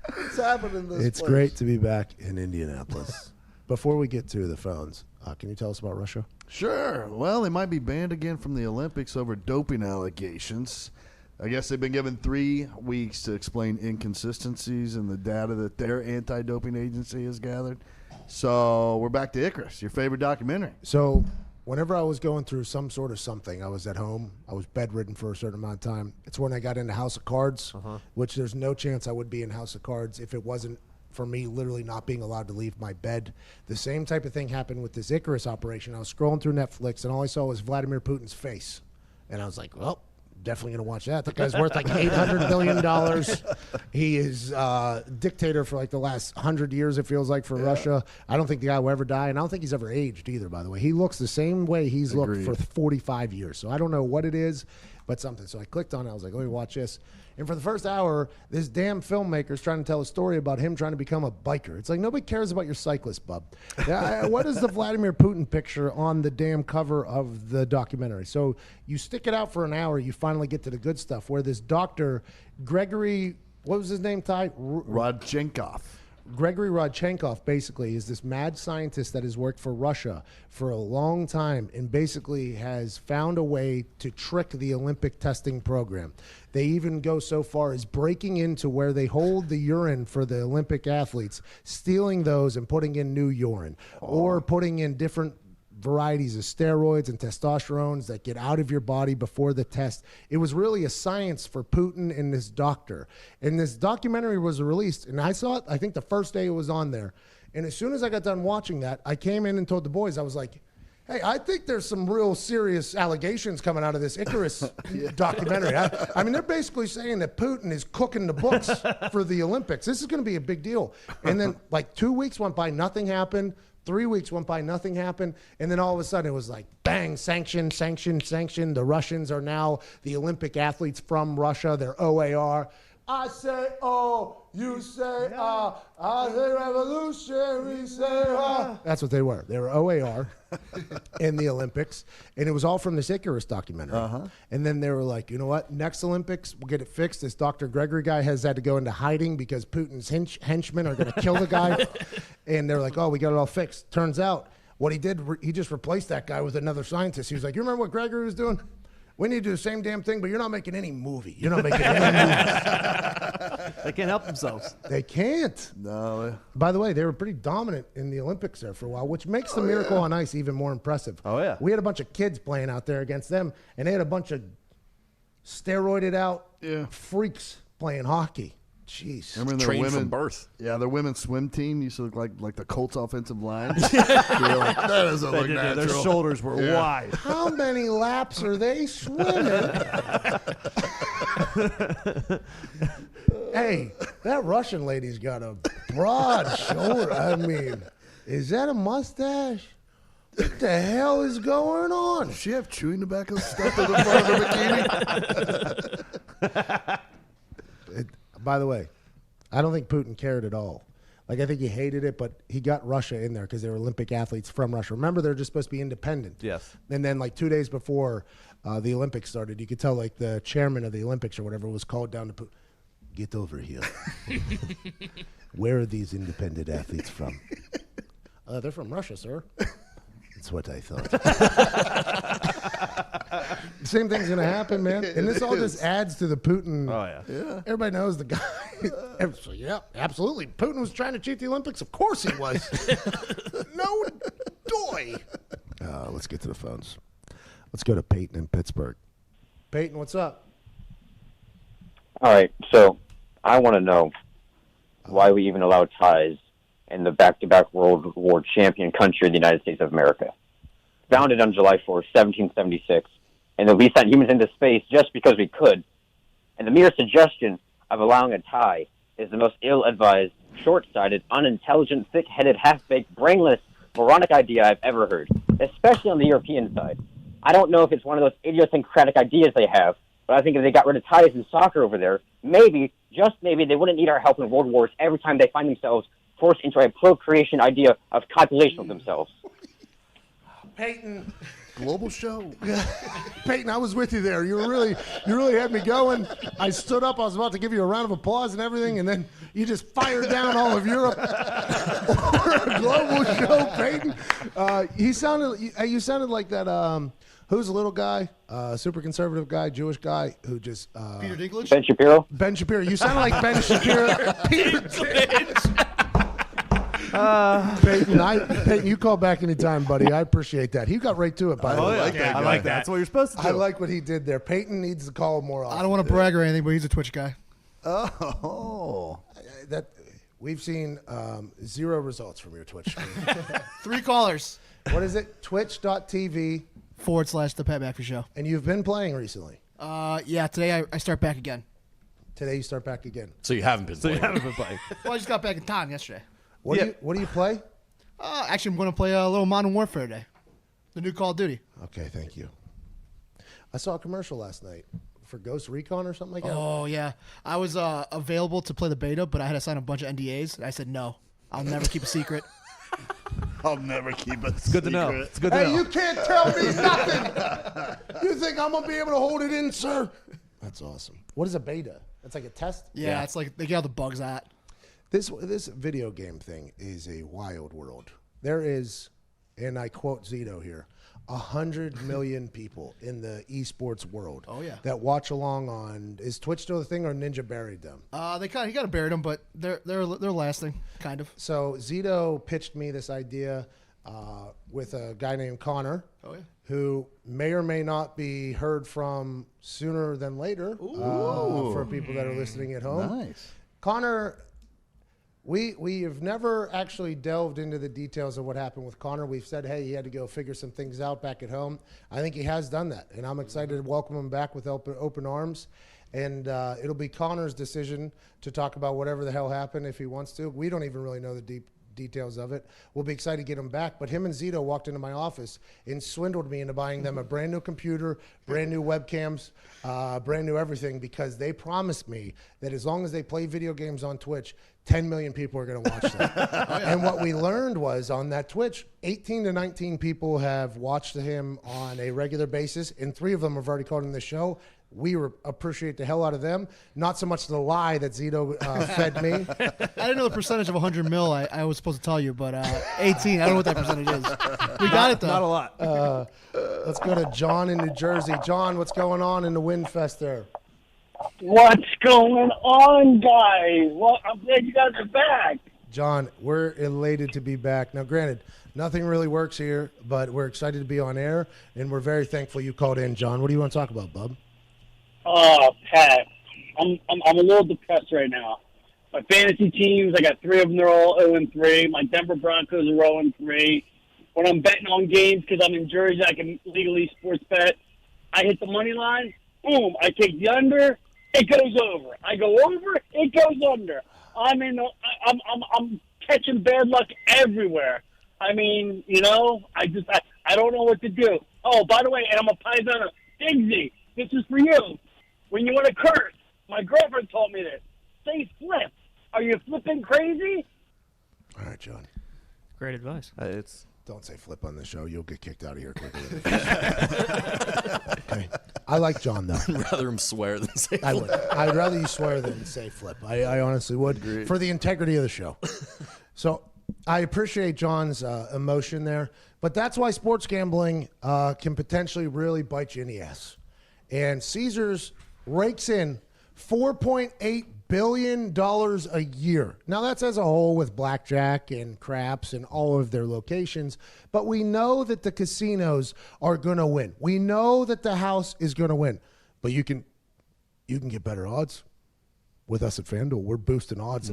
What's happening in this It's place? great to be back in Indianapolis. Before we get to the phones, can you tell us about Russia? Sure. Well, they might be banned again from the Olympics over doping allegations. I guess they've been given 3 weeks to explain inconsistencies in the data that their anti-doping agency has gathered. So we're back to Icarus, your favorite documentary. So whenever I was going through some sort of something, I was at home. I was bedridden for a certain amount of time. It's when I got into House of Cards, which there's no chance I would be in House of Cards if it wasn't for me literally not being allowed to leave my bed. The same type of thing happened with this Icarus operation. I was scrolling through Netflix, and all I saw was Vladimir Putin's face. And I was like, well, definitely going to watch that. That guy's worth like $800 billion. He is dictator for like the last 100 years, it feels like, for Russia. I don't think the guy will ever die, and I don't think he's ever aged either, by the way. He looks the same way he's looked for 45 years. So I don't know what it is, but something. So I clicked on it. I was like, let me watch this. And for the first hour, this damn filmmaker's trying to tell a story about him trying to become a biker. It's like, nobody cares about your cyclist, bub. What is the Vladimir Putin picture on the damn cover of the documentary? So you stick it out for an hour, you finally get to the good stuff, where this doctor, Gregory, what was his name, Ty? Rodchenkov. Gregory Rodchenkov basically is this mad scientist that has worked for Russia for a long time and basically has found a way to trick the Olympic testing program. They even go so far as breaking into where they hold the urine for the Olympic athletes, stealing those and putting in new urine, or putting in different varieties of steroids and testosterones that get out of your body before the test. It was really a science for Putin and this doctor. And this documentary was released, and I saw it, I think the first day it was on there. And as soon as I got done watching that, I came in and told the boys, I was like, hey, I think there's some real serious allegations coming out of this Icarus documentary. I mean, they're basically saying that Putin is cooking the books for the Olympics. This is going to be a big deal. And then like 2 weeks went by, nothing happened. 3 weeks went by, nothing happened, and then all of a sudden it was like, bang! bang, sanction. The Russians are now the Olympic athletes from Russia. They're OAR. I say oh, you say ah. I say revolutionary, say ah. That's what they were. They were OAR in the Olympics, and it was all from this Icarus documentary. And then they were like, you know what? Next Olympics, we'll get it fixed. This Dr. Gregory guy has had to go into hiding because Putin's henchmen are going to kill the guy. And they're like, oh, we got it all fixed. Turns out what he did, he just replaced that guy with another scientist. He was like, you remember what Gregory was doing? We need to do the same damn thing, but you're not making any movie. You're not making any movies. They can't help themselves. They can't. No. By the way, they were pretty dominant in the Olympics there for a while, which makes the Miracle on Ice even more impressive. Oh, yeah. We had a bunch of kids playing out there against them, and they had a bunch of steroided out freaks playing hockey. Jeez. Remember their Trained women from birth. Yeah, their women's swim team used to look like the Colts offensive line. You're like, that doesn't look natural. Their shoulders were wide. How many laps are they swimming? Hey, that Russian lady's got a broad shoulder. I mean, is that a mustache? What the hell is going on? Does she have chewing tobacco stuffed in the front of her bikini? By the way, I don't think Putin cared at all. Like, I think he hated it, but he got Russia in there because they were Olympic athletes from Russia. Remember, they're just supposed to be independent. Yes. And then, like, 2 days before the Olympics started, you could tell, like, the chairman of the Olympics or whatever was called down to Putin. Get over here. Where are these independent athletes from? They're from Russia, sir. That's what I thought. Same thing's going to happen, man. And this all just adds to the Putin. Oh, yeah. Everybody knows the guy. Yeah, absolutely. Putin was trying to cheat the Olympics. Of course he was. No doy. Let's get to the phones. Let's go to Peyton in Pittsburgh. Peyton, what's up? All right, so I want to know why we even allow ties in the back-to-back World War champion country of the United States of America. Founded on July 4th, 1776, and that we sent humans into space just because we could. And the mere suggestion of allowing a tie is the most ill-advised, short-sighted, unintelligent, thick-headed, half-baked, brainless, moronic idea I've ever heard, especially on the European side. I don't know if it's one of those idiosyncratic ideas they have, but I think if they got rid of ties in soccer over there, maybe, just maybe, they wouldn't need our help in world wars every time they find themselves forced into a procreation idea of copulation of themselves. Peyton. Global show. Peyton, I was with you there. You really had me going. I stood up. I was about to give you a round of applause and everything, and then you just fired down all of Europe. A global show, Peyton. You sounded like that. Who's the little guy? Super conservative guy, Jewish guy who just. Peter Dinklage? Ben Shapiro? Ben Shapiro. You sounded like Ben Shapiro. Peter Dinklage. Peyton, you call back anytime, buddy. I appreciate that. He got right to it, by the way. I like that. That's what you're supposed to do. I like what he did there. Peyton needs to call more often. I don't want to brag or anything, but he's a Twitch guy. Oh. That we've seen 0 results from your Twitch stream. 3 callers. What is it? Twitch.tv / The Pat McAfee Show. And you've been playing recently. Yeah, today I start back again. Today you start back again. So you haven't been playing. Well, I just got back in time yesterday. What do you play? Actually, I'm going to play a little Modern Warfare today. The new Call of Duty. Okay, thank you. I saw a commercial last night for Ghost Recon or something like that. Oh, yeah. I was available to play the beta, but I had to sign a bunch of NDAs. And I said, no, I'll never keep a secret. I'll never keep it. It's good to know. It's good to know. Hey, you can't tell me nothing. You think I'm going to be able to hold it in, sir? That's awesome. What is a beta? It's like a test? Yeah, it's like they get all the bugs at. This video game thing is a wild world. There is, and I quote Zito here, 100 million people in the esports world. Oh, yeah. That watch along on. Is Twitch still a thing, or Ninja buried them? He kind of buried them, but they're lasting, kind of. So Zito pitched me this idea with a guy named Connor. Oh, yeah. Who may or may not be heard from sooner than later for people that are listening at home. Nice. Connor, we have never actually delved into the details of what happened with Connor. We've said, hey, he had to go figure some things out back at home. I think he has done that, and I'm excited to welcome him back with open arms. And it'll be Connor's decision to talk about whatever the hell happened if he wants to. We don't even really know the details of it. We'll be excited to get him back. But him and Zito walked into my office and swindled me into buying them a brand new computer, brand new webcams, brand new everything, because they promised me that as long as they play video games on Twitch, 10 million people are going to watch them. And what we learned was on that Twitch, 18 to 19 people have watched him on a regular basis, and 3 of them have already called in the show. We appreciate the hell out of them. Not so much the lie that Zito fed me. I didn't know the percentage of 100 mil I was supposed to tell you, but 18. I don't know what that percentage is. We got it, though. Not a lot. Let's go to John in New Jersey. John, what's going on in the Windfest there? What's going on, guys? Well, I'm glad you guys are back. John, we're elated to be back. Now, granted, nothing really works here, but we're excited to be on air, and we're very thankful you called in, John. What do you want to talk about, bub? Pat, I'm a little depressed right now. My fantasy teams, I got 3 of them. They're all 0-3. My Denver Broncos are 0-3. When I'm betting on games because I'm in Jersey, I can legally sports bet. I hit the money line. Boom! I take the under. It goes over. I go over. It goes under. I'm catching bad luck everywhere. I mean, I don't know what to do. Oh, by the way, and I'm a Paisano. Diggsy, this is for you. When you want to curse, my girlfriend told me this. Say flip. Are you flipping crazy? All right, John. Great advice. Don't say flip on the show. You'll get kicked out of here quickly. Okay. I like John, though. I'd rather him swear than say I flip. would. I'd rather you swear than say flip. I honestly would. Agreed. For the integrity of the show. So I appreciate John's emotion there. But that's why sports gambling can potentially really bite you in the ass. And Caesars rakes in $4.8 billion a year. Now, that's as a whole with blackjack and craps and all of their locations. But we know that the casinos are going to win. We know that the house is going to win. But you can get better odds with us at FanDuel. We're boosting odds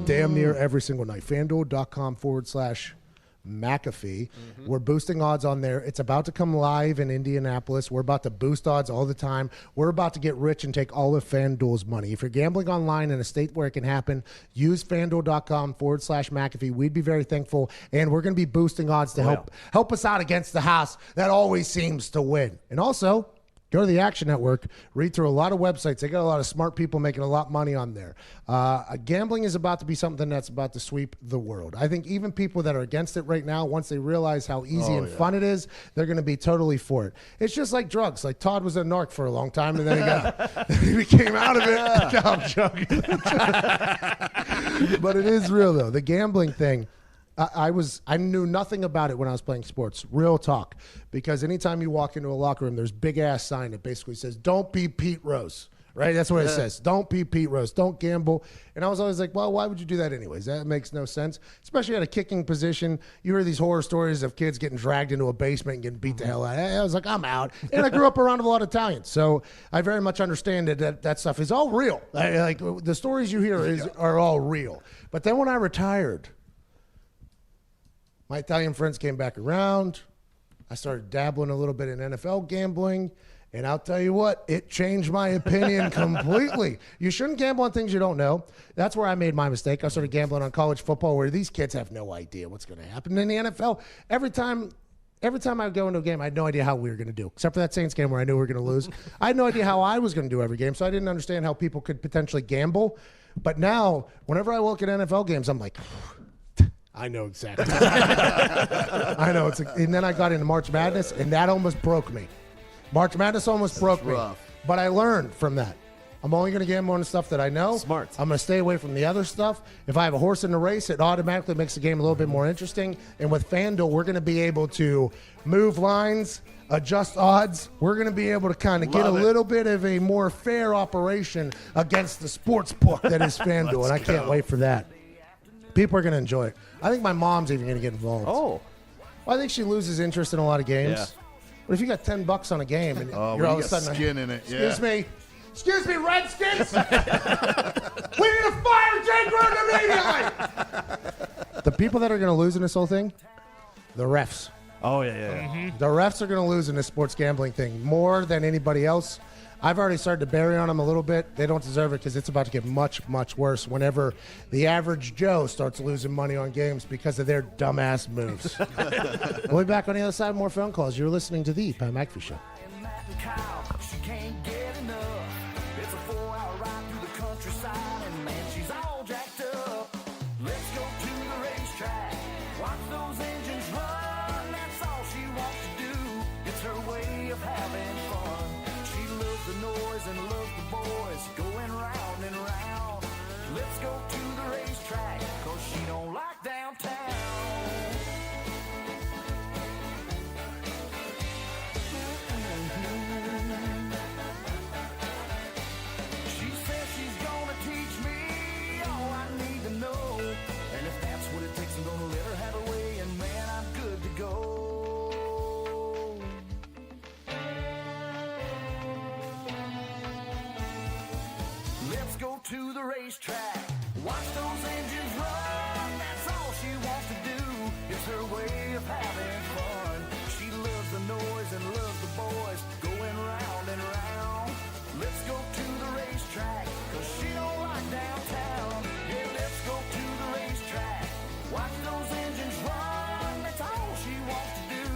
damn near every single night. FanDuel.com/McAfee. We're boosting odds on there. It's about to come live in Indianapolis. We're about to boost odds all the time. We're about to get rich and take all of FanDuel's money. If you're gambling online in a state where it can happen, use FanDuel.com/McAfee. We'd be very thankful. And we're going to be boosting odds to help us out against the house that always seems to win. And also, go to the Action Network, read through a lot of websites. They got a lot of smart people making a lot of money on there. Gambling is about to be something that's about to sweep the world. I think even people that are against it right now, once they realize how easy and fun it is, they're going to be totally for it. It's just like drugs. Like Todd was a narc for a long time, and then he became out of it. No, I'm joking. But it is real, though. The gambling thing. I knew nothing about it when I was playing sports. Real talk. Because anytime you walk into a locker room, there's a big ass sign that basically says, "Don't be Pete Rose." Right? That's what it says. Don't be Pete Rose. Don't gamble. And I was always like, well, why would you do that anyways? That makes no sense. Especially at a kicking position. You hear these horror stories of kids getting dragged into a basement and getting beat the hell out. I was like, I'm out. And I grew up around a lot of Italians. So I very much understand that stuff is all real. Like the stories you hear are all real. But then when I retired, my Italian friends came back around. I started dabbling a little bit in NFL gambling. And I'll tell you what, it changed my opinion completely. You shouldn't gamble on things you don't know. That's where I made my mistake. I started gambling on college football where these kids have no idea what's going to happen. In the NFL, every time I would go into a game, I had no idea how we were going to do, except for that Saints game where I knew we were going to lose. I had no idea how I was going to do every game, so I didn't understand how people could potentially gamble. But now, whenever I look at NFL games, I'm like, I know exactly. I know. And then I got into March Madness, and that almost broke me. March Madness almost broke me. But I learned from that. I'm only going to gamble on the stuff that I know. Smart. I'm going to stay away from the other stuff. If I have a horse in the race, it automatically makes the game a little bit more interesting. And with FanDuel, we're going to be able to move lines, adjust odds. We're going to be able to kind of get a little bit of a more fair operation against the sports book that is FanDuel. And I can't wait for that. People are going to enjoy it. I think my mom's even going to get involved. Oh. Well, I think she loses interest in a lot of games. Yeah. But if you got $10 on a game and you're all of a sudden skin in it. Excuse me, Redskins. We need to fire Jay Gruden immediately. The people that are going to lose in this whole thing, the refs. Oh, yeah. The refs are going to lose in this sports gambling thing more than anybody else. I've already started to bury on them a little bit. They don't deserve it because it's about to get much, much worse whenever the average Joe starts losing money on games because of their dumbass moves. We'll be back on the other side. More phone calls. You're listening to the Pat McAfee Show. She can't get enough. It's a 4-hour ride through the countryside, and man, she's all jacked up. Let's go to the racetrack. Watch those engines run. That's all she wants to do. It's her way of having fun. She loves the noise and loves the boys going round and round. Let's go to the racetrack, 'cause she don't like downtown. She says she's gonna teach me all I need to know. And if that's what it takes, I'm gonna let her have her way, and man, I'm good to go. Let's go to the racetrack. Watch those engines run. That's all she wants to do. It's her way of having fun. She loves the noise and loves the boys going round and round. Let's go to the racetrack, 'cause she don't like downtown. Yeah, let's go to the racetrack. Watch those engines run. That's all she wants to do.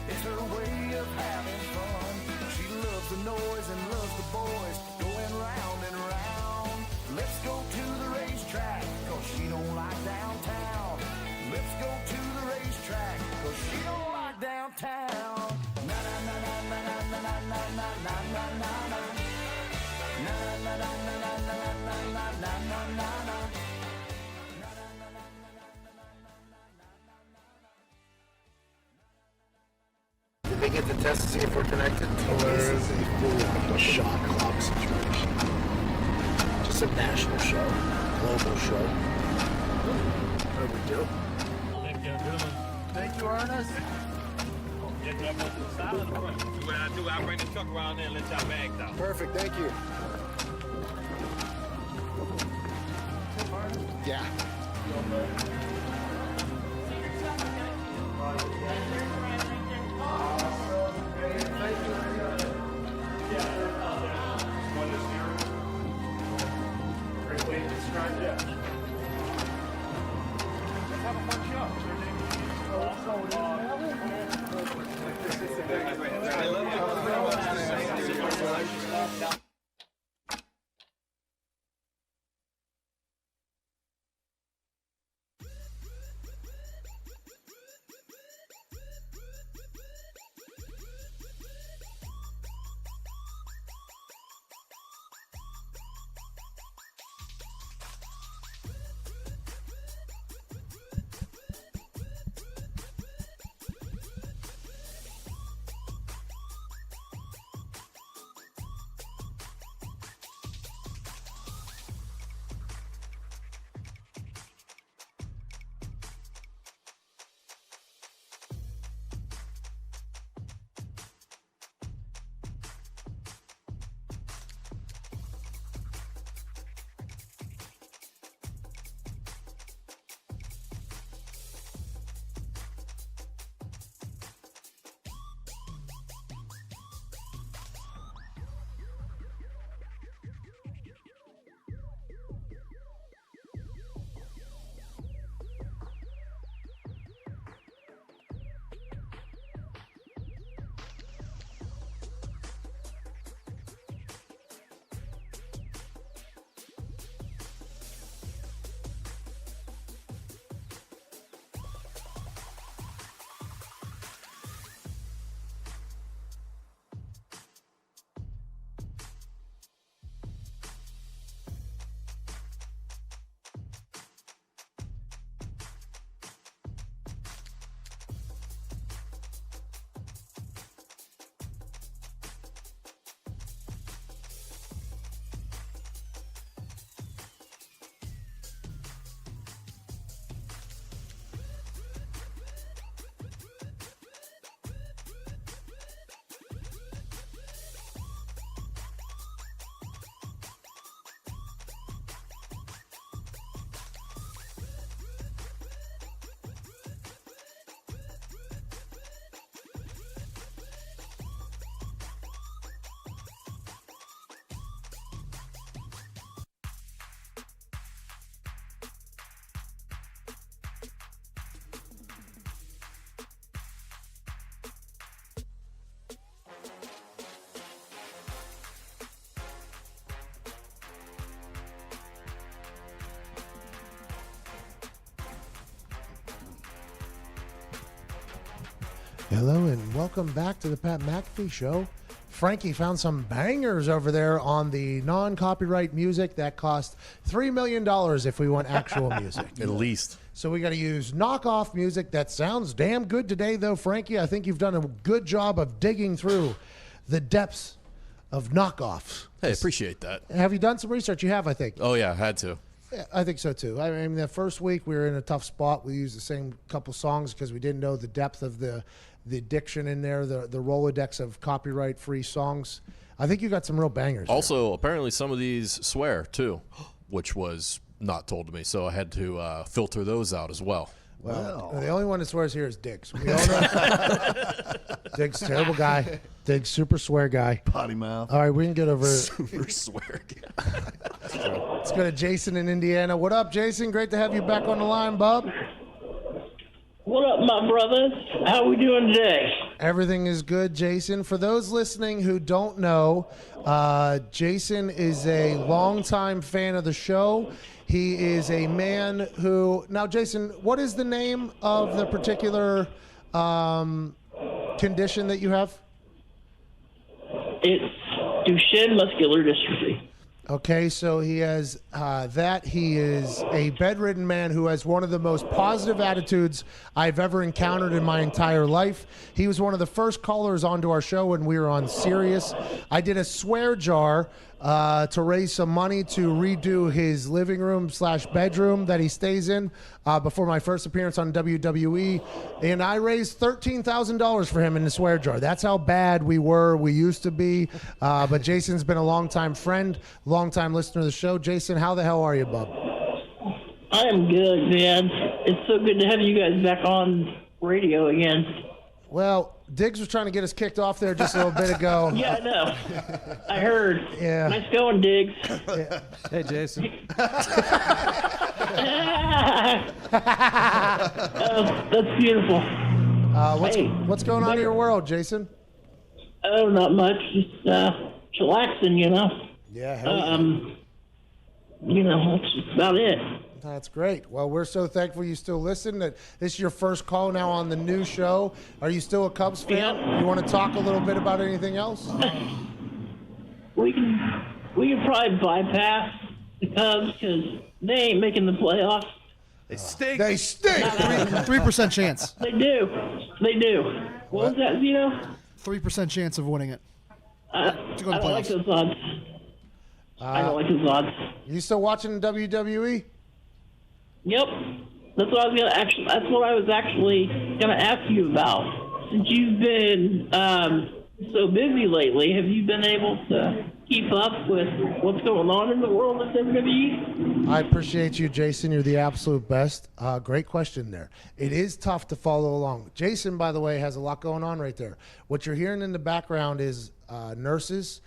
It's her way of having fun. She loves the noise and loves the boys going round and round. Let's go to the racetrack, 'cause she don't like downtown. Let's go to the racetrack, 'cause she don't like downtown. Na na na na na na na na na na na na na. Na na na na na na na na na na na na. Did they get the test to see if we're connected? This is a full shot clock situation. Just a national show, global show. What do we do? Thank you, Ernest. What I do, I bring the truck around there and let y'all bags out. Perfect, thank you. Yeah. Hello and welcome back to the Pat McAfee Show. Frankie found some bangers over there on the non-copyright music that cost $3 million if we want actual music. At least. So we got to use knockoff music that sounds damn good today, though, Frankie. I think you've done a good job of digging through the depths of knockoffs. Hey, appreciate that. Have you done some research? You have, I think. Oh, yeah, had to. Yeah, I think so, too. I mean, the first week we were in a tough spot. We used the same couple songs because we didn't know the depth of the diction in there, the Rolodex of copyright-free songs. I think you got some real bangers. Also, apparently some of these swear, too, which was not told to me, so I had to filter those out as well. Well, the only one that swears here is Diggs. We all know. Diggs, terrible guy. Diggs, super swear guy. Potty mouth. All right, we can get over. Super swear. Let's go to Jason in Indiana. What up, Jason? Great to have you back on the line, bub. What up, my brothers? How we doing today? Everything is good, Jason. For those listening who don't know, Jason is a longtime fan of the show. He is a man who... Now, Jason, what is the name of the particular condition that you have? It's Duchenne muscular dystrophy. Okay, so he has that. He is a bedridden man who has one of the most positive attitudes I've ever encountered in my entire life. He was one of the first callers onto our show when we were on Sirius. I did a swear jar to raise some money to redo his living room / bedroom that he stays in before my first appearance on WWE. And I raised $13,000 for him in the swear jar. That's how bad we used to be. But Jason's been a longtime friend, longtime listener to the show. Jason, how the hell are you, bub? I am good, man. It's so good to have you guys back on radio again. Well, Diggs was trying to get us kicked off there just a little bit ago. Yeah, I know. I heard. Yeah. Nice going, Diggs. Yeah. Hey, Jason. That's beautiful. What's going on in your world, Jason? Oh, not much. Just chillaxing, you know. Yeah. That's just about it. That's great. Well, we're so thankful you still listen. That this is your first call now on the new show. Are you still a Cubs fan? Yeah. You want to talk a little bit about anything else? We can probably bypass the Cubs because they ain't making the playoffs. They stink. They stink. 3% chance. They do. What was that, Zeno? 3% chance of winning it. I To go to don't like playoffs. those odds. I don't like those odds. You still watching WWE? Yep. That's what I was actually gonna ask you about. Since you've been so busy lately, have you been able to keep up with what's going on in the world of WWE? I appreciate you, Jason. You're the absolute best. Great question there. It is tough to follow along. Jason, by the way, has a lot going on right there. What you're hearing in the background is nurses.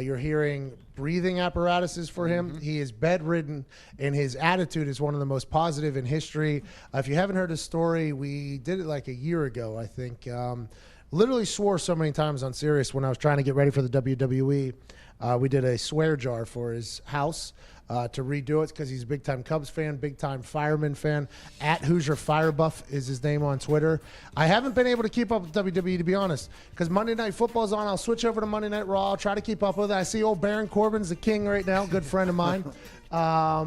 You're hearing breathing apparatuses for him. He is bedridden, and his attitude is one of the most positive in history. If you haven't heard his story, we did it like a year ago, I think. Literally swore so many times on Sirius when I was trying to get ready for the WWE. We did a swear jar for his house to redo it because he's a big-time Cubs fan, big-time Fireman fan. At Hoosier Firebuff is his name on Twitter. I haven't been able to keep up with WWE, to be honest, because Monday Night Football is on. I'll switch over to Monday Night Raw. I'll try to keep up with it. I see old Baron Corbin's the king right now, good friend of mine. I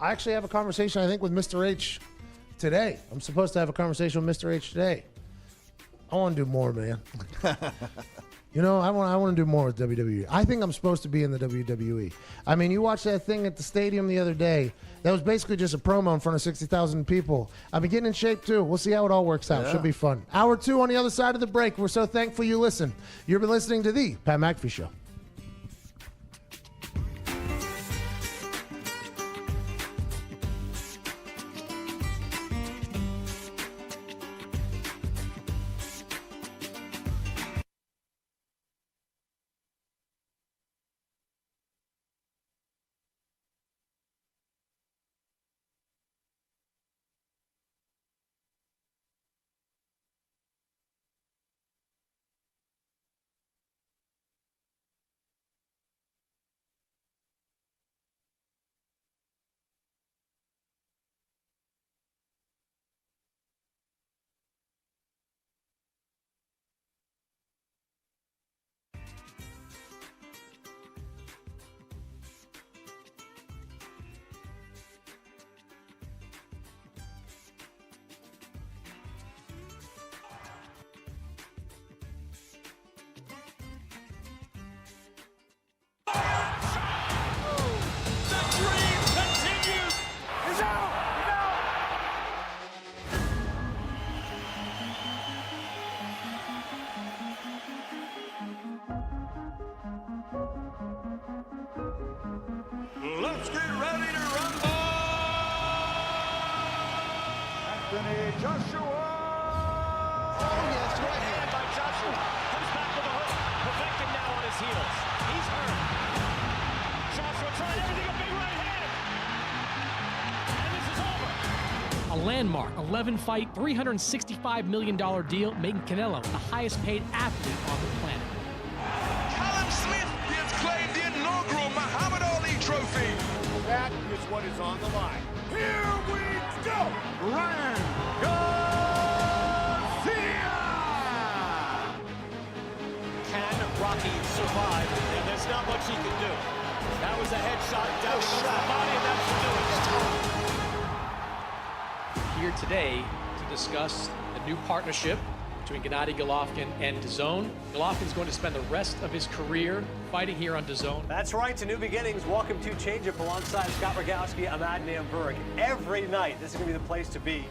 actually have a conversation, I think, with Mr. H today. I'm supposed to have a conversation with Mr. H today. I want to do more, man. You know, I want to do more with WWE. I think I'm supposed to be in the WWE. I mean, you watched that thing at the stadium the other day. That was basically just a promo in front of 60,000 people. I've been getting in shape, too. We'll see how it all works out. Yeah. Should be fun. Hour 2 on the other side of the break. We're so thankful you listen. You've been listening to the Pat McAfee Show. Let's get ready to rumble. Anthony Joshua. Oh, yes, right hand by Joshua. Comes back with a hook. Perfected now on his heels. He's hurt. Joshua tried everything, a big right hand. And this is over. A landmark 11-fight, $365 million deal, making Canelo the highest-paid athlete on the planet. Callum Smith has claimed the inaugural Muhammad Ali trophy. That is what is on the line. Here we go. Ryan Garcia. Can Rocky survive? And there's not much he can do. That was a headshot down the body, and that's to do it. Here today to discuss a new partnership between Gennady Golovkin and DAZN. Golovkin's going to spend the rest of his career fighting here on DAZN. That's right, to new beginnings. Welcome to Change Up alongside Scott Rogowski. I'm Adnan Burke. Every night, this is going to be the place to be.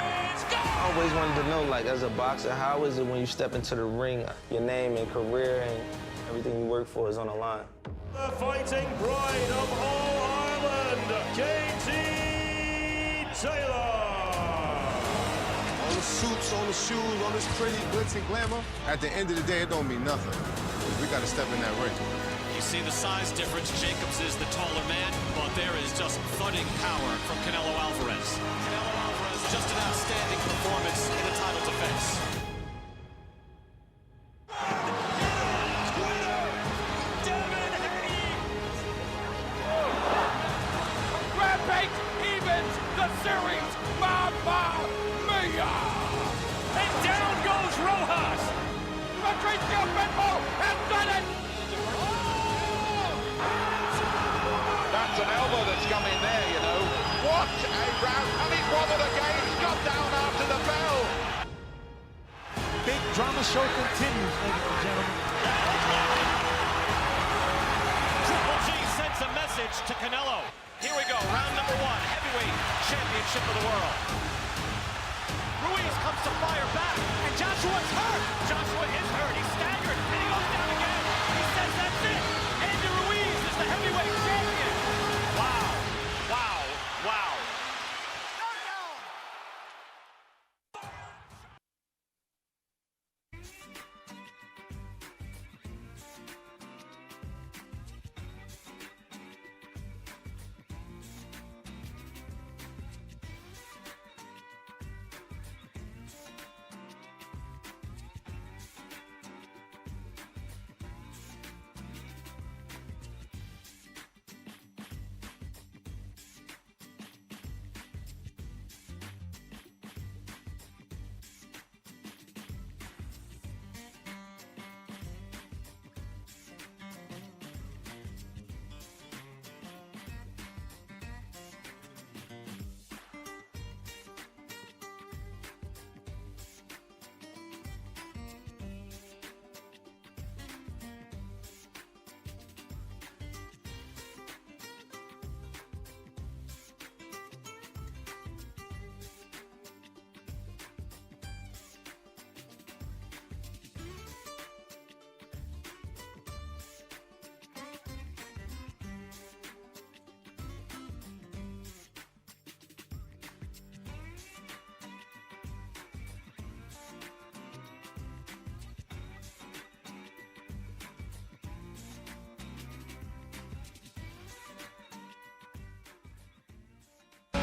I always wanted to know, like, as a boxer, how is it when you step into the ring, your name and career and everything you work for is on the line? The fighting pride of all Ireland, KT Taylor. All the suits, all the shoes, all this pretty glitz and glamour, at the end of the day, it don't mean nothing. We got to step in that ring. You see the size difference. Jacobs is the taller man, but there is just thudding power from Canelo Alvarez. Canelo Alvarez, just an outstanding performance in a title defense. Rampage evens the series. Mamma mia! And down goes Rojas. Patricio Pitbull has done it. That's an elbow that's come in there, you know. What a round. And he's wobbled again. He's got down after the bell. Big drama show continues, ladies and gentlemen. Triple G sends a message to Canelo. Here we go, round number one, heavyweight championship of the world. Ruiz comes to fire back, and Joshua's hurt. Joshua is hurt, he's staggered, and he goes down again. He says that's it. Andy Ruiz is the heavyweight champion. Wow, wow, wow.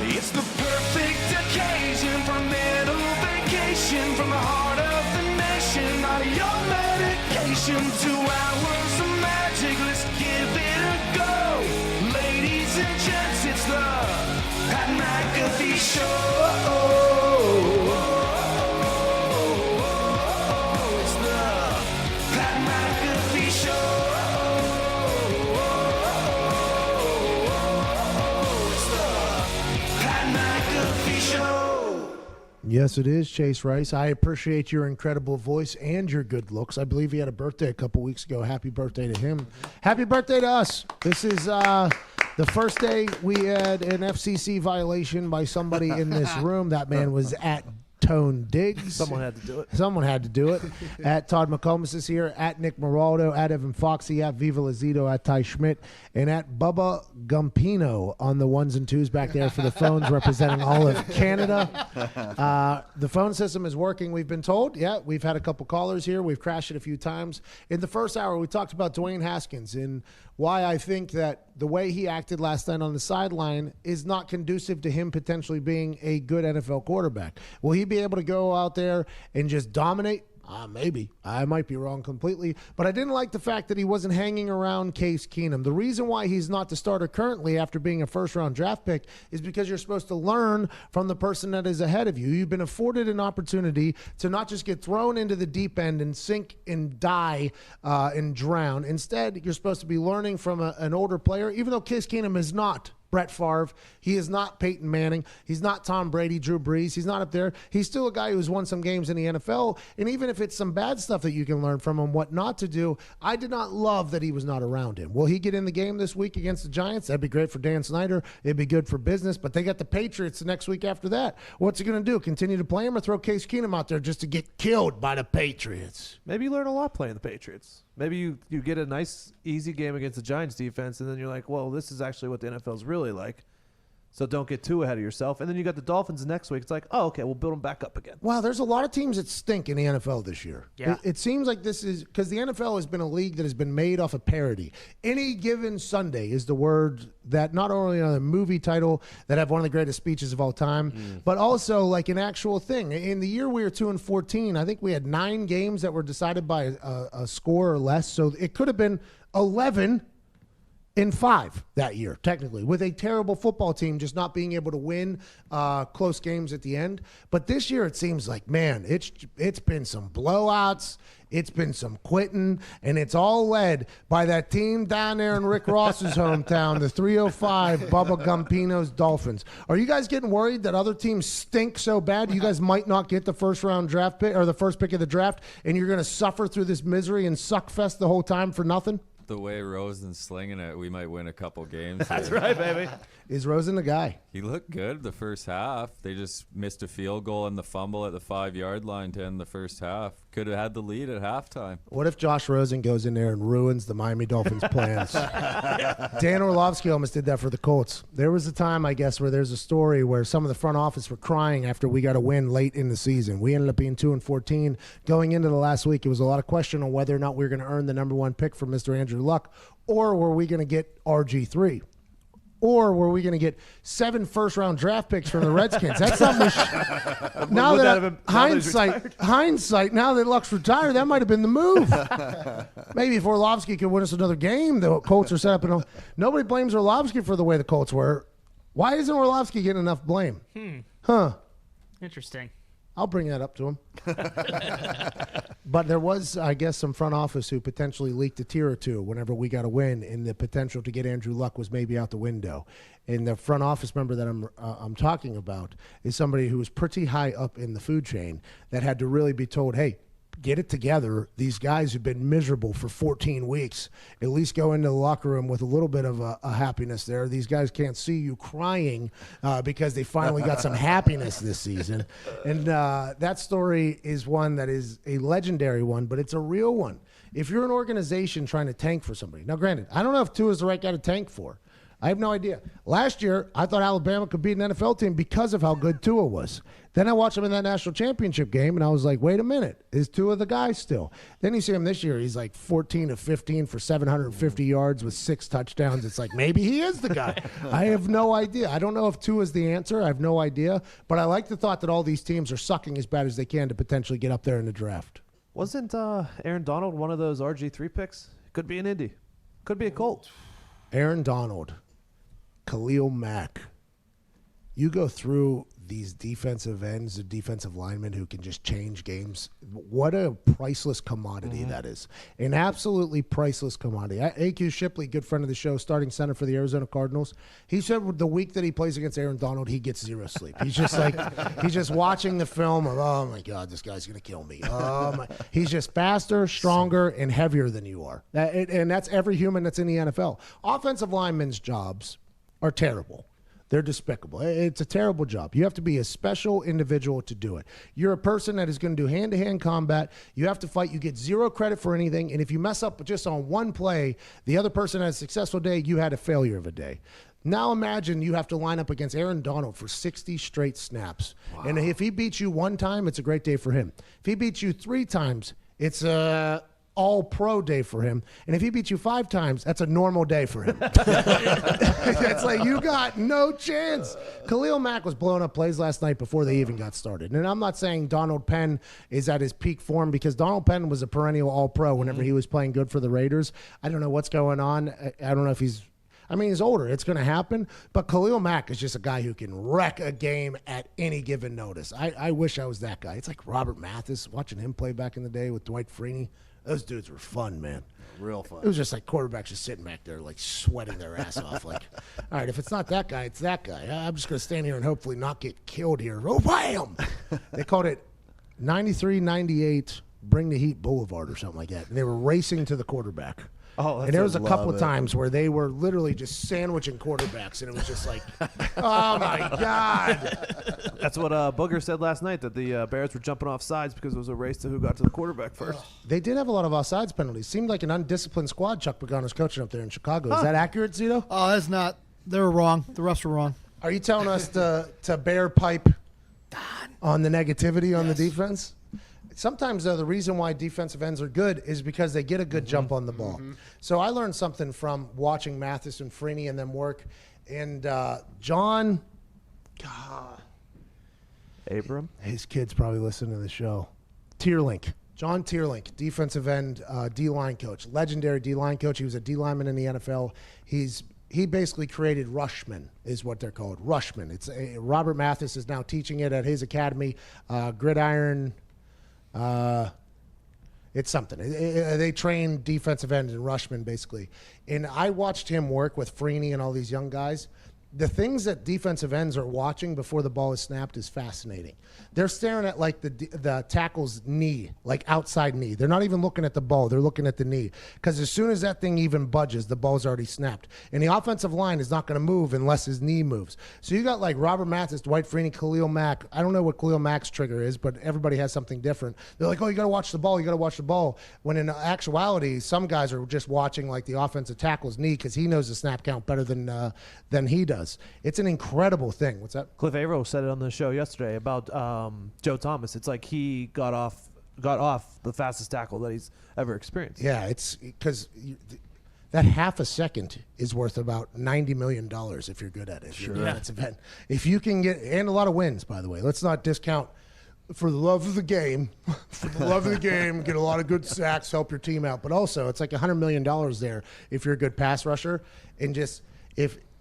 It's the perfect occasion for a middle vacation from the heart of the nation. Not your medication, 2 hours of magic. Let's give it a go. Ladies and gents, it's the Pat McAfee Show. It's the Pat McAfee Show. Yes, it is, Chase Rice. I appreciate your incredible voice and your good looks. I believe he had a birthday a couple weeks ago. Happy birthday to him. Happy birthday to us. This is the first day we had an FCC violation by somebody in this room. That man was at Tone Diggs. Someone had to do it. Someone had to do it. At Todd McComas is here. At Nick Moraldo. At Evan Foxy. At Viva Lazito. At Ty Schmidt. And at Bubba Gumpino on the ones and twos back there for the phones representing all of Canada. The phone system is working, we've been told. Yeah, we've had a couple callers here. We've crashed it a few times. In the first hour, we talked about Dwayne Haskins and why I think that the way he acted last night on the sideline is not conducive to him potentially being a good NFL quarterback. Will he be able to go out there and just dominate? Maybe. I might be wrong completely. But I didn't like the fact that he wasn't hanging around Case Keenum. The reason why he's not the starter currently after being a first-round draft pick is because you're supposed to learn from the person that is ahead of you. You've been afforded an opportunity to not just get thrown into the deep end and sink and die and drown. Instead, you're supposed to be learning from an older player, even though Case Keenum is not Brett Favre. He is not Peyton Manning. He's not Tom Brady, Drew Brees. He's not up there. He's still a guy who's won some games in the NFL. And even if it's some bad stuff that you can learn from him, what not to do, I did not love that he was not around him. Will he get in the game this week against the Giants? That'd be great for Dan Snyder. It'd be good for business. But they got the Patriots the next week after that. What's he going to do? Continue to play him or throw Case Keenum out there just to get killed by the Patriots? Maybe you learn a lot playing the Patriots. Maybe you get a nice, easy game against the Giants defense, and then you're like, well, this is actually what the NFL is really like. So don't get too ahead of yourself. And then you got the Dolphins next week. It's like, oh, okay, we'll build them back up again. Wow, there's a lot of teams that stink in the NFL this year. Yeah. It seems like this is because the NFL has been a league that has been made off of parody. Any Given Sunday is the word that not only on a movie title that have one of the greatest speeches of all time, but also like an actual thing. In the year we were 2-14, I think we had 9 games that were decided by a score or less. So it could have been 11-5 that year, technically, with a terrible football team just not being able to win close games at the end. But this year it seems like, man, it's been some blowouts. It's been some quitting, and it's all led by that team down there in Rick Ross's hometown, the 305 Bubba Gumpino's Dolphins. Are you guys getting worried that other teams stink so bad you guys might not get the first-round draft pick or the first pick of the draft, and you're going to suffer through this misery and suck fest the whole time for nothing? The way Rosen's slinging it, we might win a couple games. That's right, baby. Is Rosen the guy? He looked good the first half. They just missed a field goal and the fumble at the 5-yard line to end the first half. Could have had the lead at halftime. What if Josh Rosen goes in there and ruins the Miami Dolphins' plans? Dan Orlovsky almost did that for the Colts. There was a time, I guess, where there's a story where some of the front office were crying after we got a win late in the season. We ended up being 2-14. Going into the last week, it was a lot of question on whether or not we were going to earn the number 1 pick from Mr. Andrew Luck, or were we going to get RG3? Or were we going to get 7 first-round draft picks from the Redskins? That's something. Now that hindsight, now that Luck's retired, that might have been the move. Maybe if Orlovsky could win us another game, the Colts are set up. Nobody blames Orlovsky for the way the Colts were. Why isn't Orlovsky getting enough blame? Huh? Interesting. I'll bring that up to him. But there was, I guess, some front office who potentially leaked a tear or two whenever we got a win, and the potential to get Andrew Luck was maybe out the window. And the front office member that I'm talking about is somebody who was pretty high up in the food chain that had to really be told, hey, get it together. These guys have been miserable for 14 weeks. At least go into the locker room with a little bit of a happiness there. These guys can't see you crying because they finally got some happiness this season. And that story is one that is a legendary one, but it's a real one. If you're an organization trying to tank for somebody. Now, granted, I don't know if Tua is the right guy to tank for. I have no idea. Last year, I thought Alabama could beat an NFL team because of how good Tua was. Then I watched him in that national championship game, and I was like, wait a minute. Is Tua the guy still? Then you see him this year. He's like 14 of 15 for 750 yards with 6 touchdowns. It's like, maybe he is the guy. I have no idea. I don't know if Tua is the answer. I have no idea. But I like the thought that all these teams are sucking as bad as they can to potentially get up there in the draft. Wasn't Aaron Donald one of those RG3 picks? Could be an Indy. Could be a Colt. Aaron Donald. Khalil Mack. You go through these defensive ends, or defensive linemen who can just change games. What a priceless commodity that is. An absolutely priceless commodity. A.Q. Shipley, good friend of the show, starting center for the Arizona Cardinals. He said the week that he plays against Aaron Donald, he gets 0 sleep. He's just like, he's just watching the film of, oh my God, this guy's going to kill me. He's just faster, stronger, and heavier than you are. And that's every human that's in the NFL. Offensive linemen's jobs are terrible. They're despicable. It's a terrible job. You have to be a special individual to do it. You're a person that is going to do hand-to-hand combat. You have to fight. You get zero credit for anything. And if you mess up just on one play, the other person had a successful day, you had a failure of a day. Now imagine you have to line up against Aaron Donald for 60 straight snaps. Wow. And if he beats you one time, it's a great day for him. If he beats you 3 times, it's a all-pro day for him. And if he beats you 5 times, that's a normal day for him. It's like you got no chance. Khalil Mack was blowing up plays last night before they even got started. And I'm not saying Donald Penn is at his peak form because Donald Penn was a perennial all-pro whenever he was playing good for the Raiders. I don't know what's going on. I don't know if he's older. It's going to happen. But Khalil Mack is just a guy who can wreck a game at any given notice. I wish I was that guy. It's like Robert Mathis, watching him play back in the day with Dwight Freeney. Those dudes were fun, man. Real fun. It was just like quarterbacks just sitting back there, like sweating their ass off. Like, all right, if it's not that guy, it's that guy. I'm just going to stand here and hopefully not get killed here. Oh, bam! They called it 93-98 Bring the Heat Boulevard or something like that. And they were racing to the quarterback. Oh, and there was a couple of times where they were literally just sandwiching quarterbacks, and it was just like, oh, my God. That's what Booger said last night, that the Bears were jumping off sides because it was a race to who got to the quarterback first. They did have a lot of offsides penalties. Seemed like an undisciplined squad Chuck Pagano's coaching up there in Chicago. Is that accurate, Zito? Oh, that's not. They were wrong. The refs were wrong. Are you telling us to bear pipe on the negativity on the defense? Sometimes, though, the reason why defensive ends are good is because they get a good jump on the ball. So I learned something from watching Mathis and Freeney and them work. And John, Abram? His kid's probably listening to the show. Tierlink. John Tierlink, defensive end D-line coach. Legendary D-line coach. He was a D-lineman in the NFL. He basically created rushmen, is what they're called. Rushmen. Robert Mathis is now teaching it at his academy, Gridiron. It's something. They train defensive ends and rushmen, basically. And I watched him work with Freeney and all these young guys. The things that defensive ends are watching before the ball is snapped is fascinating. They're staring at, like, the tackle's knee, like outside knee. They're not even looking at the ball. They're looking at the knee. Because as soon as that thing even budges, the ball's already snapped. And the offensive line is not going to move unless his knee moves. So you got, like, Robert Mathis, Dwight Freeney, Khalil Mack. I don't know what Khalil Mack's trigger is, but everybody has something different. They're like, oh, you got to watch the ball. You got to watch the ball. When in actuality, some guys are just watching, like, the offensive tackle's knee because he knows the snap count better than he does. It's an incredible thing. What's that? Cliff Averill said it on the show yesterday about Joe Thomas. It's like he got off the fastest tackle that he's ever experienced. Yeah, it's because that half a second is worth about $90 million if you're good at it. Sure. If you can get, and a lot of wins, by the way. Let's not discount for the love of the game. For the love of the game, get a lot of good sacks, help your team out. But also, it's like $100 million there if you're a good pass rusher. And just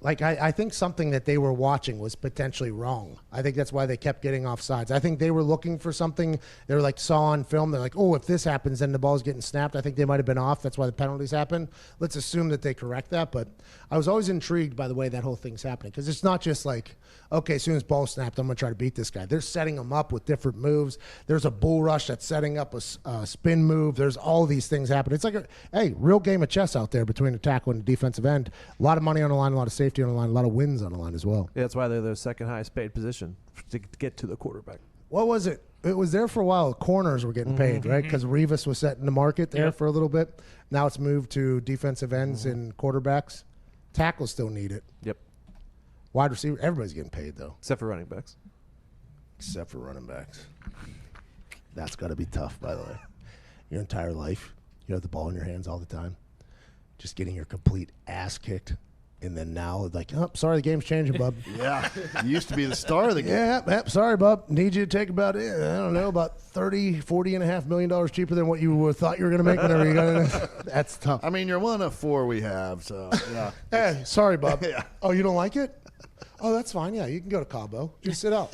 I think something that they were watching was potentially wrong. I think that's why they kept getting offsides. I think they were looking for something. They were like, saw on film. They're like, oh, if this happens, then the ball's getting snapped. I think they might have been off. That's why the penalties happen. Let's assume that they correct that. But I was always intrigued by the way that whole thing's happening because it's not just like, okay, as soon as ball snapped, I'm going to try to beat this guy. They're setting him up with different moves. There's a bull rush that's setting up a spin move. There's all these things happening. It's like a real game of chess out there between the tackle and the defensive end. A lot of money on the line, a lot of safety on the line, a lot of wins on the line as well. Yeah, that's why they're the second highest paid position to get to the quarterback. What was it? It was there for a while. Corners were getting paid, right? Because Revis was setting the market there for a little bit. Now it's moved to defensive ends and quarterbacks. Tackles still need it. Yep. Wide receiver, everybody's getting paid, though. Except for running backs. Except for running backs. That's got to be tough, by the way. Your entire life, you have the ball in your hands all the time. Just getting your complete ass kicked. And then now, like, oh, sorry, the game's changing, bub. Yeah. You used to be the star of the game. Yeah, sorry, bub. Need you to take about, I don't know, about $40.5 million cheaper than what you thought you were going to make whenever you got in. That's tough. I mean, you're one of 4 we have, so, yeah. Hey, sorry, bub. Yeah. Oh, you don't like it? Oh, that's fine. Yeah, you can go to Cabo. Just sit out.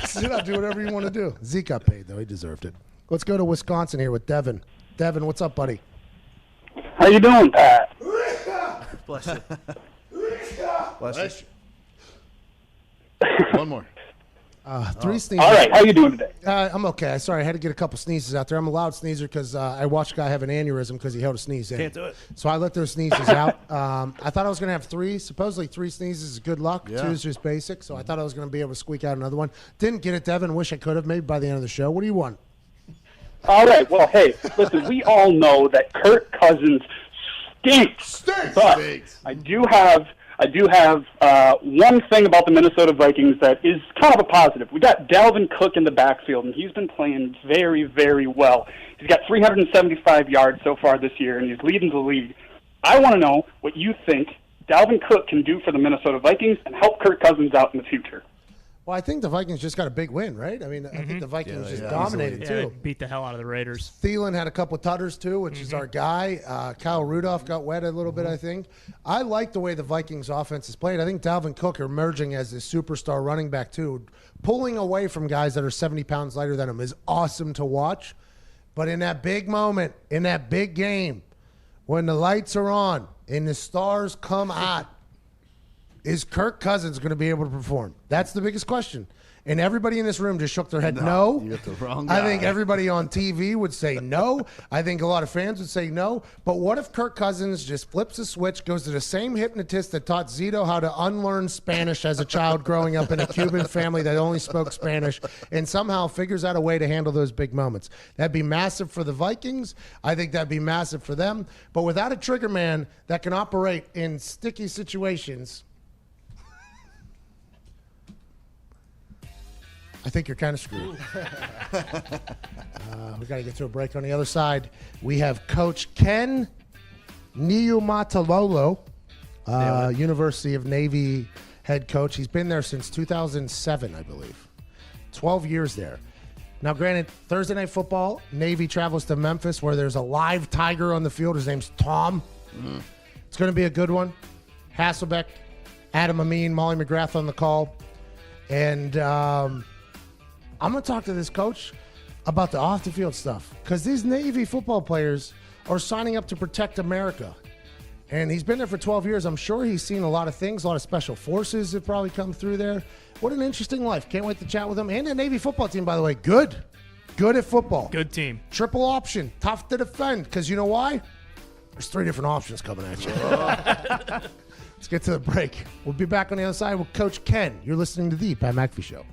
Sit out, do whatever you want to do. Zeke got paid, though. He deserved it. Let's go to Wisconsin here with Devin. Devin, what's up, buddy? How you doing, Pat? Bless you. Bless you. One more. Three sneezes. All right, how you doing today? I'm okay. Sorry, I had to get a couple sneezes out there. I'm a loud sneezer because I watched a guy have an aneurysm because he held a sneeze in. Can't do it. So I let those sneezes out. I thought I was going to have three. Supposedly 3 sneezes is good luck. Yeah. 2 is just basic. So I thought I was going to be able to squeak out another one. Didn't get it, Devin. Wish I could have. Maybe by the end of the show. What do you want? All right, well, hey, listen, we all know that Kirk Cousins stinks. But I do have one thing about the Minnesota Vikings that is kind of a positive. We got Dalvin Cook in the backfield, and he's been playing very, very well. He's got 375 yards so far this year, and he's leading the league. I want to know what you think Dalvin Cook can do for the Minnesota Vikings and help Kirk Cousins out in the future. Well, I think the Vikings just got a big win, right? I mean, I think the Vikings just dominated, too. Beat the hell out of the Raiders. Thielen had a couple of tutters, too, which is our guy. Kyle Rudolph got wet a little bit, I think. I like the way the Vikings offense is played. I think Dalvin Cook emerging as this superstar running back, too. Pulling away from guys that are 70 pounds lighter than him is awesome to watch. But in that big moment, in that big game, when the lights are on and the stars come out, is Kirk Cousins going to be able to perform? That's the biggest question. And everybody in this room just shook their head no. You got the wrong I guy. think everybody on TV would say no. I think a lot of fans would say no. But what if Kirk Cousins just flips a switch, goes to the same hypnotist that taught Zito how to unlearn Spanish as a child growing up in a Cuban family that only spoke Spanish, and somehow figures out a way to handle those big moments? That'd be massive for the Vikings. I think that'd be massive for them. But without a trigger man that can operate in sticky situations, I think you're kind of screwed. We got to get to a break. On the other side, we have Coach Ken Niumatalolo, University of Navy head coach. He's been there since 2007, I believe. 12 years there. Now, granted, Thursday Night Football, Navy travels to Memphis where there's a live tiger on the field. His name's Tom. It's going to be a good one. Hasselbeck, Adam Amin, Molly McGrath on the call. And I'm going to talk to this coach about the off-the-field stuff because these Navy football players are signing up to protect America. And he's been there for 12 years. I'm sure he's seen a lot of things. A lot of special forces have probably come through there. What an interesting life. Can't wait to chat with him. And the Navy football team, by the way, good. Good at football. Good team. Triple option. Tough to defend because you know why? There's 3 different options coming at you. Let's get to the break. We'll be back on the other side with Coach Ken. You're listening to The Pat McAfee Show.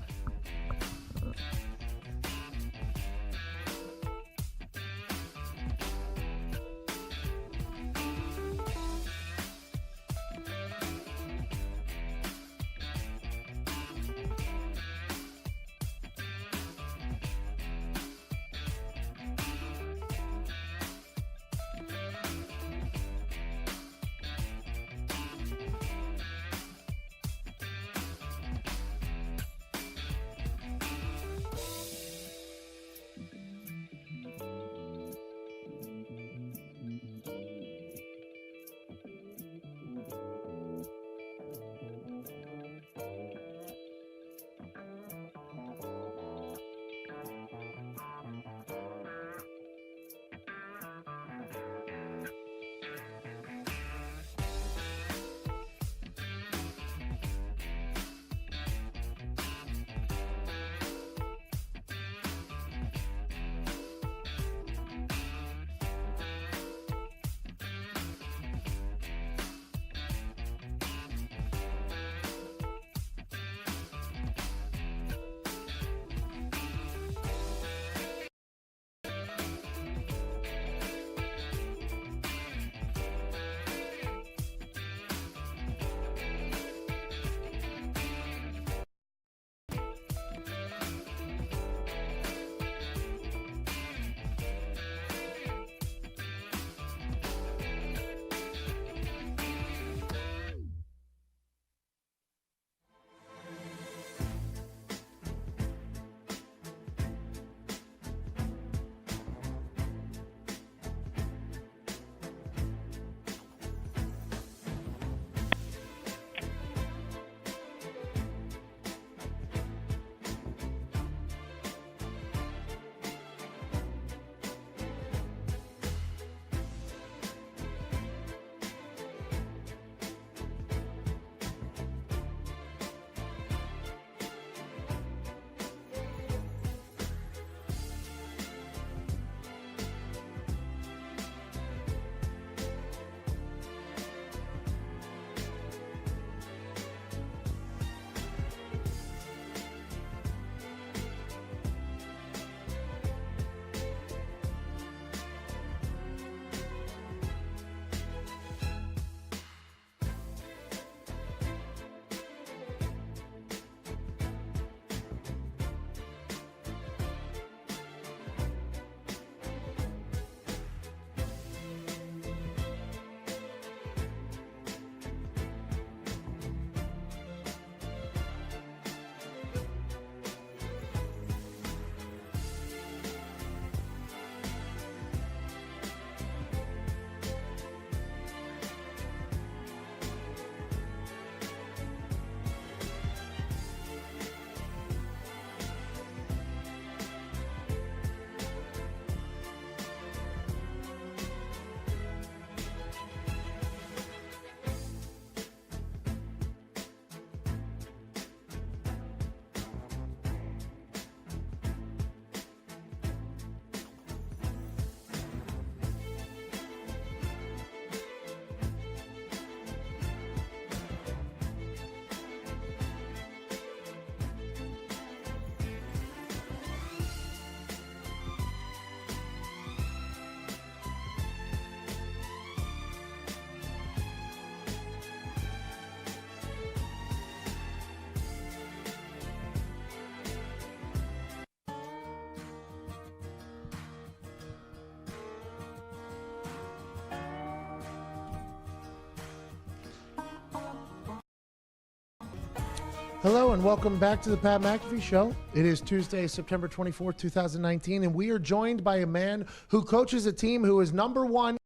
Hello and welcome back to the Pat McAfee Show. It is Tuesday, September 24th, 2019, and we are joined by a man who coaches a team who is number one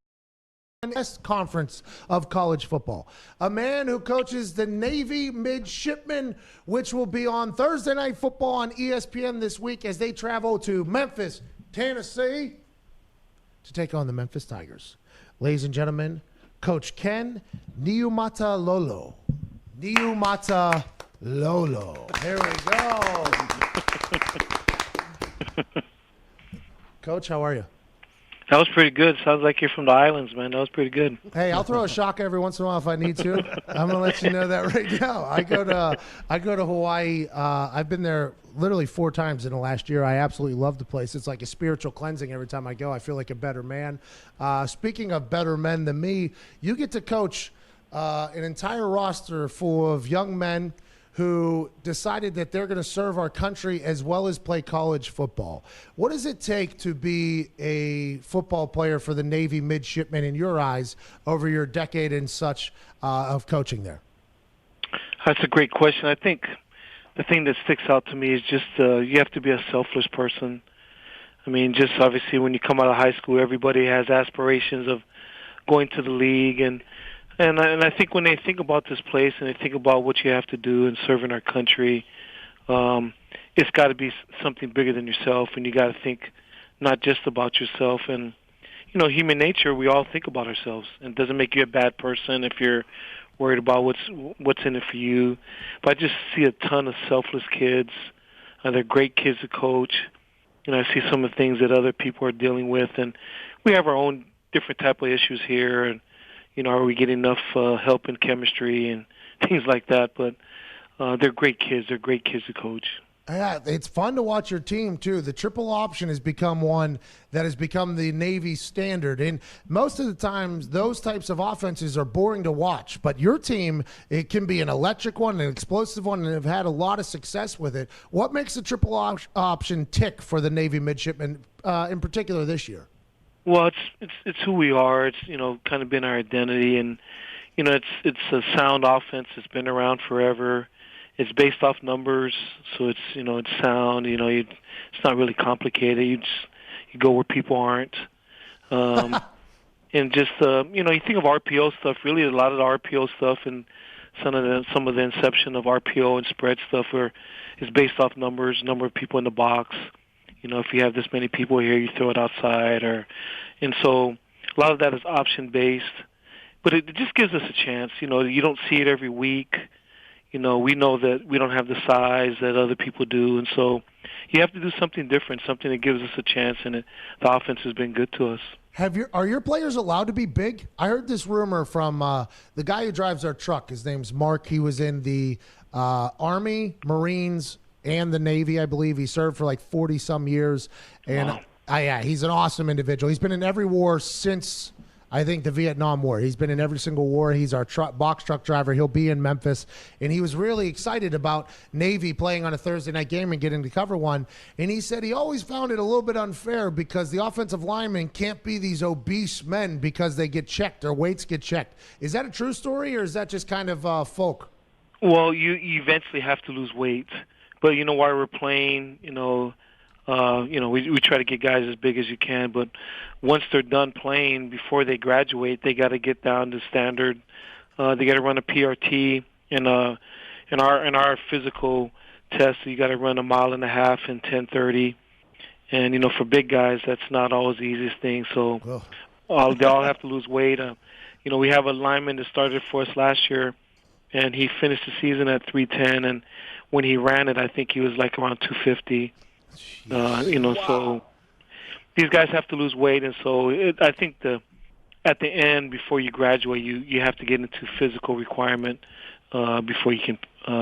in the best conference of college football. A man who coaches the Navy Midshipmen, which will be on Thursday Night Football on ESPN this week as they travel to Memphis, Tennessee, to take on the Memphis Tigers. Ladies and gentlemen, Coach Ken Niumata-Lolo. Niumata-Lolo. Here we go. Coach, how are you? That was pretty good. Sounds like you're from the islands, man. That was pretty good. Hey, I'll throw a shock every once in a while if I need to. I'm gonna let you know that right now. I go to Hawaii. I've been there literally 4 times in the last year. I absolutely love the place. It's like a spiritual cleansing every time I go. I feel like a better man. Speaking of better men than me, you get to coach an entire roster full of young men who decided that they're going to serve our country as well as play college football. What does it take to be a football player for the Navy Midshipmen in your eyes over your decade and such of coaching there? That's a great question. I think the thing that sticks out to me is just you have to be a selfless person. I mean, just obviously when you come out of high school, everybody has aspirations of going to the league, and I think when they think about this place and they think about what you have to do in serving our country, it's got to be something bigger than yourself, and you got to think not just about yourself. And you know, human nature, we all think about ourselves, and it doesn't make you a bad person if you're worried about what's in it for you. But I just see a ton of selfless kids. They're great kids to coach. You know, I see some of the things that other people are dealing with, and we have our own different type of issues here. And you know, are we getting enough help in chemistry and things like that? But they're great kids. They're great kids to coach. Yeah, it's fun to watch your team, too. The triple option has become one that has become the Navy standard. And most of the times, those types of offenses are boring to watch. But your team, it can be an electric one, an explosive one, and have had a lot of success with it. What makes the triple option tick for the Navy Midshipmen, in particular this year? Well, it's who we are. It's, you know, kind of been our identity, and you know, it's a sound offense that's been around forever. It's based off numbers, so it's, you know, it's sound. You know, it's not really complicated. You go where people aren't, and just you know, you think of RPO stuff. Really, a lot of the RPO stuff and some of the inception of RPO and spread stuff is based off numbers, number of people in the box. You know, if you have this many people here, you throw it outside, and so a lot of that is option based. But it just gives us a chance. You know, you don't see it every week. You know, we know that we don't have the size that other people do, and so you have to do something different, something that gives us a chance. And the offense has been good to us. Are your players allowed to be big? I heard this rumor from the guy who drives our truck. His name's Mark. He was in the Army, Marines, and the Navy, I believe. He served for like 40-some years. And Wow. Yeah, he's an awesome individual. He's been in every war since, I think, the Vietnam War. He's been in every single war. He's our box truck driver. He'll be in Memphis. And he was really excited about Navy playing on a Thursday night game and getting to cover one. And he said he always found it a little bit unfair because the offensive linemen can't be these obese men because they get checked, their weights get checked. Is that a true story, or is that just kind of folk? Well, you eventually have to lose weight. But you know, while we're playing, you know, we try to get guys as big as you can. But once they're done playing, before they graduate, they got to get down to standard. They got to run a PRT in our physical test. You got to run 1.5 miles in 10:30. And you know, for big guys, that's not always the easiest thing. So they all have to lose weight. You know, we have a lineman that started for us last year, and he finished the season at 310, and when he ran it, I think he was like around 250. You know, so these guys have to lose weight, and so I think at the end, before you graduate, you have to get into physical requirement before you can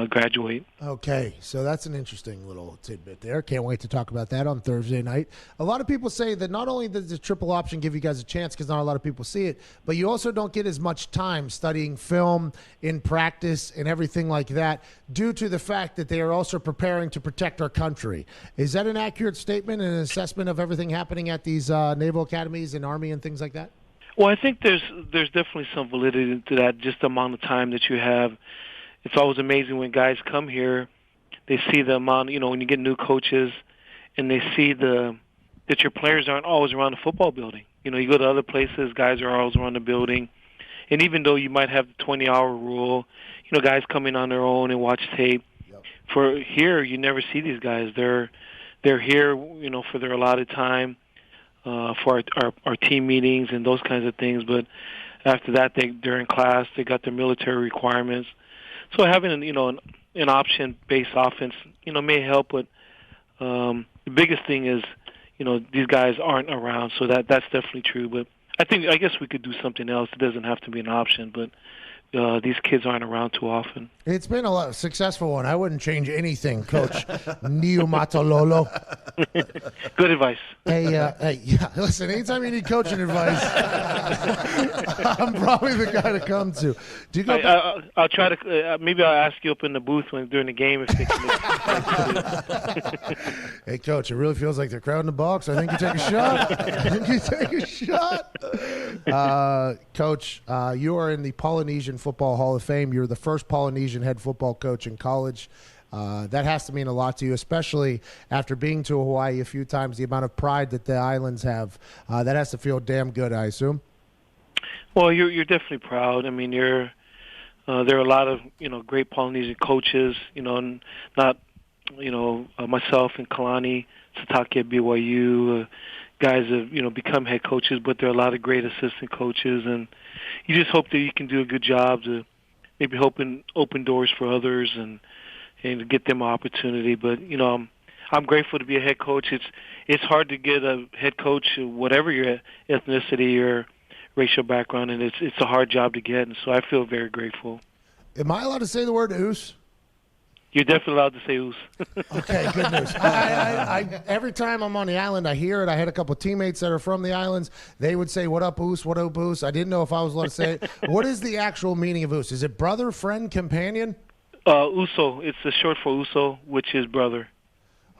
graduate. Okay, so that's an interesting little tidbit there. Can't wait to talk about that on Thursday night. A lot of people say that not only does the triple option give you guys a chance because not a lot of people see it, but you also don't get as much time studying film in practice and everything like that due to the fact that they are also preparing to protect our country. Is that an accurate statement and an assessment of everything happening at these naval academies and Army and things like that? Well, I think there's definitely some validity to that, just the amount of time that you have. it's always amazing when guys come here, they see the amount, when you get new coaches, and they see that your players aren't always around the football building. You go to other places, guys are always around the building. And even though you might have the 20-hour rule, guys come in on their own and watch tape. Yep. For here, you never see these guys. They're here, for their allotted time, for our team meetings and those kinds of things. But after that, they're in class. They got their military requirements. So having an option-based offense, may help. But the biggest thing is, these guys aren't around. So that's definitely true. But I guess we could do something else. It doesn't have to be an option, but these kids aren't around too often. It's been a successful one. I wouldn't change anything, Coach Neo Matololo. Good advice. Hey, yeah. Listen, anytime you need coaching advice, I'm probably the guy to come to. Do you go? I'll try to. Maybe I'll ask you up in the booth during the game if they can. Hey, Coach, it really feels like they're crowding the box. I think you take a shot. Coach, you are in the Polynesian Football Hall of Fame. You're the first Polynesian head football coach in college. That has to mean a lot to you, especially after being to Hawaii a few times. The amount of pride that the islands have, that has to feel damn good, I assume. Well, you're definitely proud. I mean, there are a lot of great Polynesian coaches. Not myself and Kalani Satake at BYU. Guys have become head coaches, but there are a lot of great assistant coaches, and you just hope that you can do a good job to maybe open doors for others and get them an opportunity. But I'm grateful to be a head coach. It's hard to get a head coach, whatever your ethnicity or racial background, and it's a hard job to get. And so I feel very grateful. Am I allowed to say the word oos? You're definitely allowed to say oos. Okay, good news. I every time I'm on the island, I hear it. I had a couple of teammates that are from the islands. They would say, "What up, oos? What up, oos?" I didn't know if I was allowed to say it. What is the actual meaning of oos? Is it brother, friend, companion? Uso. It's the short for uso, which is brother.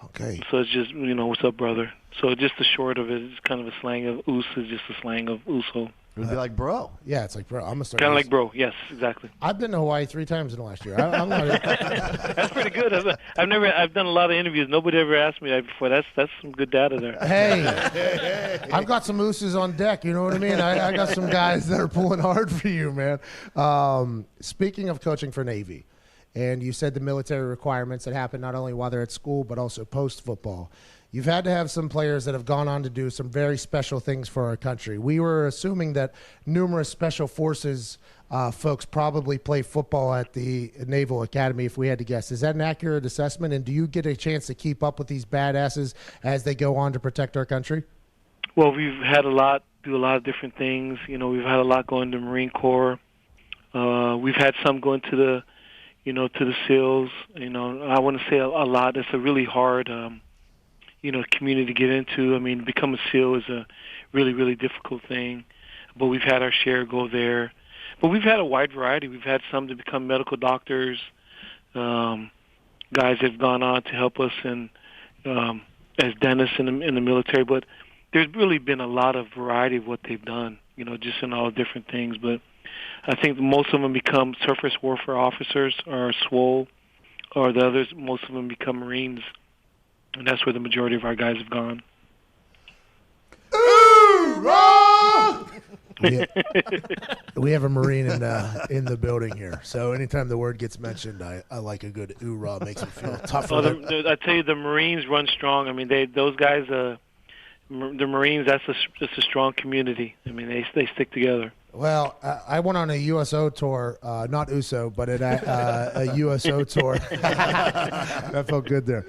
Okay. So it's just, what's up, brother? So just the short of it is kind of a slang of oos is just a slang of uso. It would be like bro. Yeah, it's like bro. I'm gonna start. Kind of like bro. Yes, exactly. I've been to Hawaii 3 times in the last year. I'm not. That's pretty good. I've done a lot of interviews. Nobody ever asked me that before. That's some good data there. Hey, I've got some ooses on deck. You know what I mean? I got some guys that are pulling hard for you, man. Speaking of coaching for Navy, and you said the military requirements that happen not only while they're at school but also post football. You've had to have some players that have gone on to do some very special things for our country. We were assuming that numerous special forces folks probably play football at the Naval Academy, if we had to guess. Is that an accurate assessment? And do you get a chance to keep up with these badasses as they go on to protect our country? Well, we've had do a lot of different things. We've had a lot going to the Marine Corps. We've had some going to the, to the SEALs. I want to say a lot. It's a really hard community to get into. I mean, become a SEAL is a really, really difficult thing. But we've had our share go there. But we've had a wide variety. We've had some to become medical doctors. Guys have gone on to help us as dentists in the military. But there's really been a lot of variety of what they've done, just in all the different things. But I think most of them become surface warfare officers or SWOL, or the others, most of them become Marines. And that's where the majority of our guys have gone. We have a Marine in the building here. So anytime the word gets mentioned, I like a good oorah. Makes me feel tougher. I tell you, the Marines run strong. I mean, those guys, the Marines, that's a strong community. I mean, they stick together. Well, I went on a USO tour, not USO, but a USO tour. That felt good there.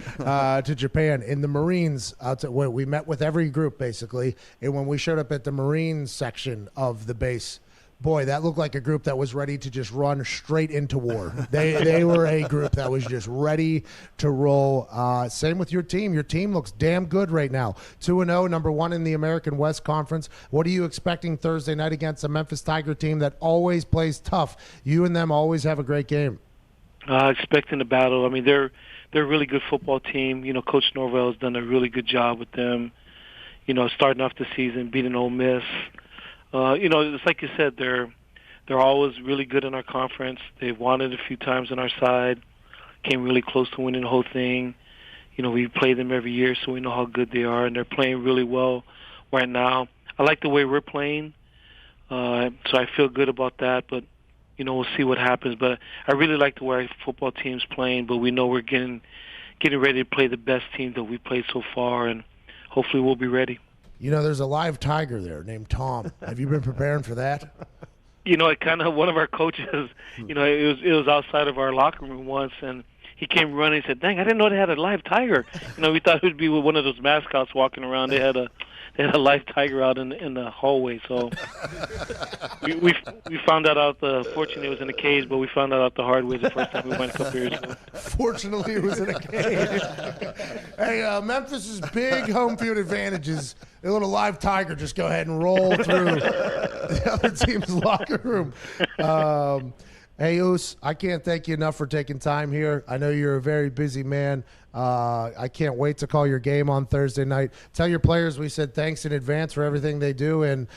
To Japan. In the Marines, we met with every group, basically. And when we showed up at the Marines section of the base, boy, that looked like a group that was ready to just run straight into war. They were a group that was just ready to roll. Same with your team. Your team looks damn good right now. 2-0, number 1 in the American West Conference. What are you expecting Thursday night against a Memphis Tiger team that always plays tough? You and them always have a great game. Expecting a battle. I mean, they're a really good football team. Coach Norvell has done a really good job with them. Starting off the season, beating Ole Miss. It's like you said, they're They're always really good in our conference. They've won it a few times on our side. Came really close to winning the whole thing. You know, we play them every year, so we know how good they are, and they're playing really well right now. I like the way we're playing, so I feel good about that, but, you know, we'll see what happens. But I really like the way our football team's playing, but we know we're getting ready to play the best team that we've played so far, and hopefully we'll be ready. You know, there's a live tiger there named Tom. Have you been preparing for that? You know, it kind of one of our coaches, you know, it was outside of our locker room once, and he came running and said, "Dang, I didn't know they had a live tiger." You know, we thought it would be with one of those mascots walking around. They had a live tiger out in the hallway. So we found that out. Fortunately, it was in a cage, but we found that out the hard way the first time we went a couple years ago. Fortunately, it was in a cage. Hey, Memphis's big home field advantages. A little live tiger just go ahead and roll through the other team's locker room. Hey, Oos, I can't thank you enough for taking time here. I know you're a very busy man. I can't wait to call your game on Thursday night. Tell your players we said thanks in advance for everything they do, and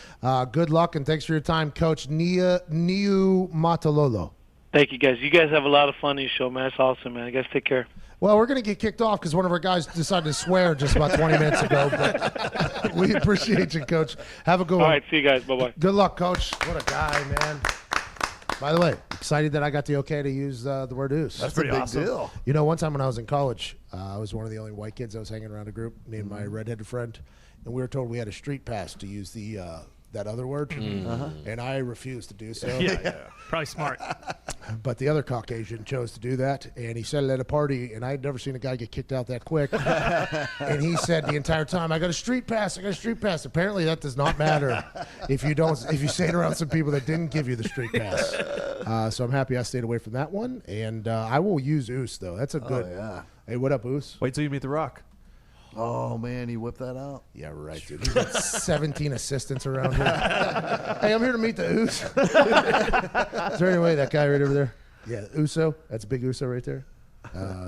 good luck, and thanks for your time, Coach Niu Matalolo. Thank you, guys. You guys have a lot of fun in your show, man. It's awesome, man. You guys take care. Well, we're going to get kicked off because one of our guys decided to swear just about 20 minutes ago. But we appreciate you, Coach. Have a good one. All right, see you guys. Bye-bye. Good luck, Coach. What a guy, man. By the way, excited that I got the okay to use the word oos. That's a big deal. You know, one time when I was in college, I was one of the only white kids that was hanging around a group, me and my redheaded friend, and we were told we had a street pass to use the that other word, and I refused to do so. Yeah. Probably smart. But the other Caucasian chose to do that, and he said it at a party, and I had never seen a guy get kicked out that quick. And he said the entire time, "I got a street pass. I got a street pass." Apparently, that does not matter if you say it around some people that didn't give you the street pass. So I'm happy I stayed away from that one, and I will use Oos though. That's a good. yeah. Hey, what up, Oos? Wait till you meet The Rock. Oh, man, he whipped that out. Yeah, right, dude. He's got 17 assistants around here. Hey, I'm here to meet the Oos. Is there any way that guy right over there? Yeah, Uso. That's a big Uso right there.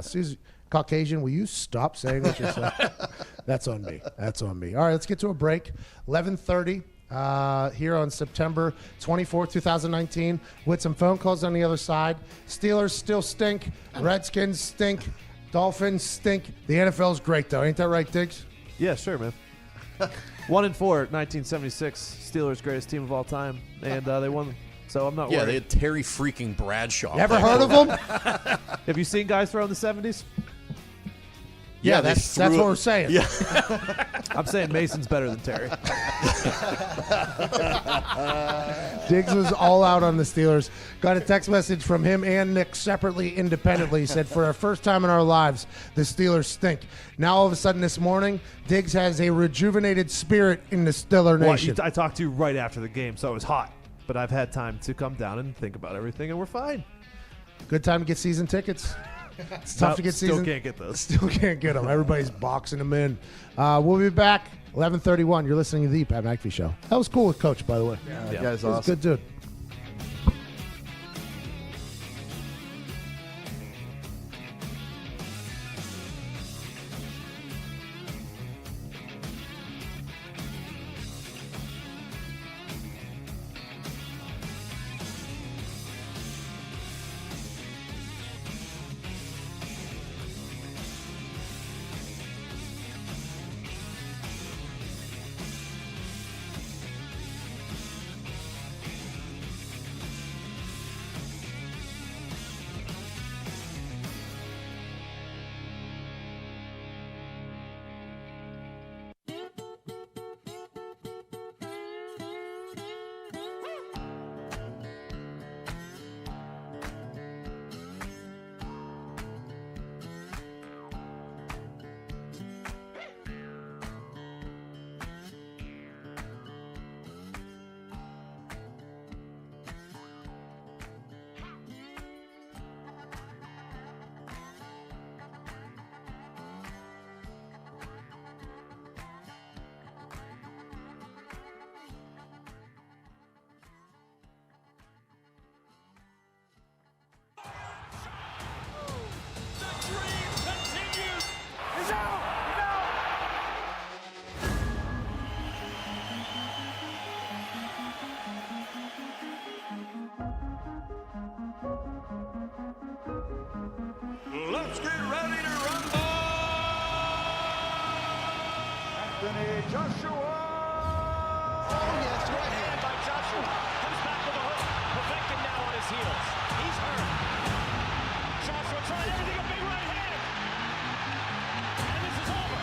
Susie, Caucasian, will you stop saying that yourself? That's on me. That's on me. All right, let's get to a break. 11:30 here on September 24th, 2019, with some phone calls on the other side. Steelers still stink. Redskins stink. Dolphins stink. The NFL's great, though. Ain't that right, Diggs? Yeah, sure, man. 1-4, 1976. Steelers' greatest team of all time, and they won. So I'm not worried. Yeah, they had Terry freaking Bradshaw. Ever heard of them? Have you seen guys throw in the 70s? Yeah, that's what we're saying. Yeah. I'm saying Mason's better than Terry. Diggs was all out on the Steelers. Got a text message from him and Nick separately, independently. He said, for our first time in our lives, the Steelers stink. Now, all of a sudden this morning, Diggs has a rejuvenated spirit in the Steeler Nation. I talked to you right after the game, so it was hot. But I've had time to come down and think about everything, and we're fine. Good time to get season tickets. It's tough to get Still season. can't get those. Still can't get them. Everybody's boxing them in. We'll be back 11:31. You're listening to the Pat McAfee Show. That was cool with Coach, by the way. Yeah, that guy's He was a awesome. good dude. Let's get ready to rumble! Anthony Joshua! Oh, yes, right hand by Joshua. Comes back with a hook. Perfected now on his heels. He's hurt. Joshua trying everything, a big right hand. And this is over.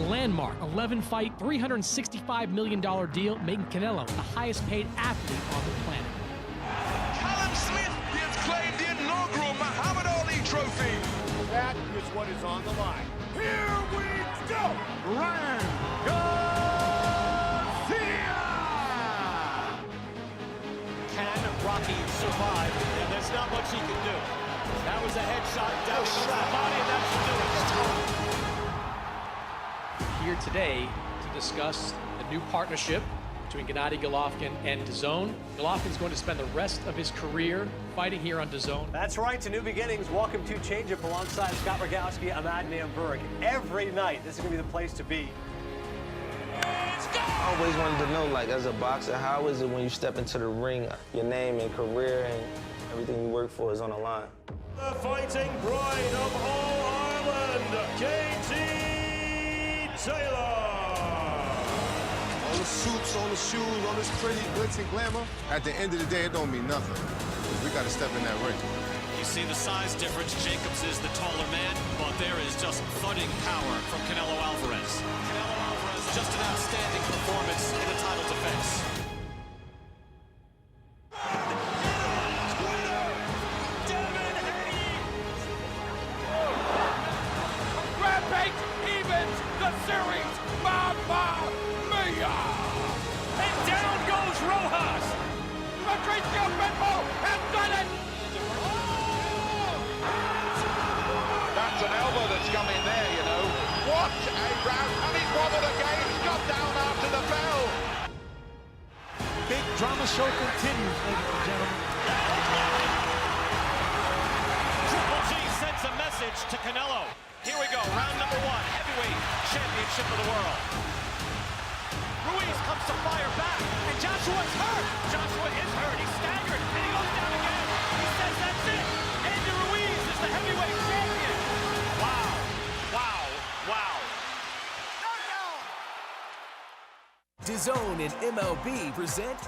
A landmark 11-fight, $365 million deal, making Canelo the highest-paid athlete on the planet. Callum Smith has claimed the inaugural Muhammad Ali trophy. That is what is on the line. Here we go! Ryan Garcia! Can Rocky survive? And there's not much he can do. That was a headshot down the body, and that's the news. Here today to discuss the new partnership between Gennady Golovkin and DAZN. Golovkin's going to spend the rest of his career fighting here on DAZN. That's right, to new beginnings. Welcome to Change Up alongside Scott Rogowski. I'm Adnan Burke. Every night, this is going to be the place to be. I always wanted to know, like, as a boxer, how is it when you step into the ring, your name and career and everything you work for is on the line? The fighting pride of all Ireland, KT Taylor. All the suits, all the shoes, all this pretty glitz and glamour. At the end of the day, it don't mean nothing. We got to step in that ring. You see the size difference. Jacobs is the taller man, but there is just thudding power from Canelo Alvarez. Canelo Alvarez, just an outstanding performance in the title defense. Rampage evens the series. Mamma mia! And down goes Rojas. Patricio Pitbull has done it. That's an elbow that's come in there, you know. What a round. And he's wobbled again. He's got down after the bell. Big drama show continues, ladies and gentlemen. Triple G sends a message to Canelo. Here we go, round number one, heavyweight championship of the world. Ruiz comes to fire back, and Joshua's hurt. Joshua is hurt, he's staggered, and he goes down again. He says that's it. Andy Ruiz is the heavyweight champion. Wow, wow, wow. DAZN and MLB present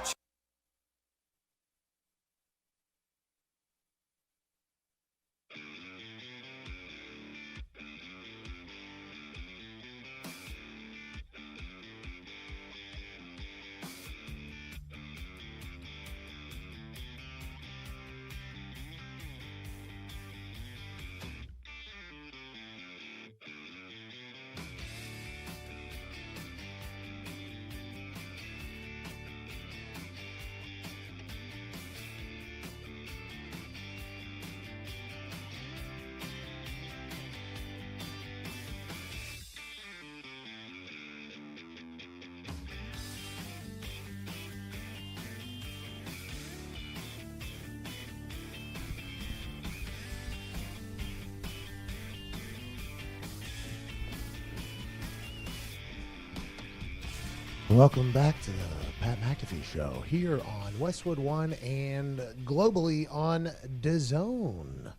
Welcome back to the Pat McAfee Show here on Westwood One and globally on DAZN.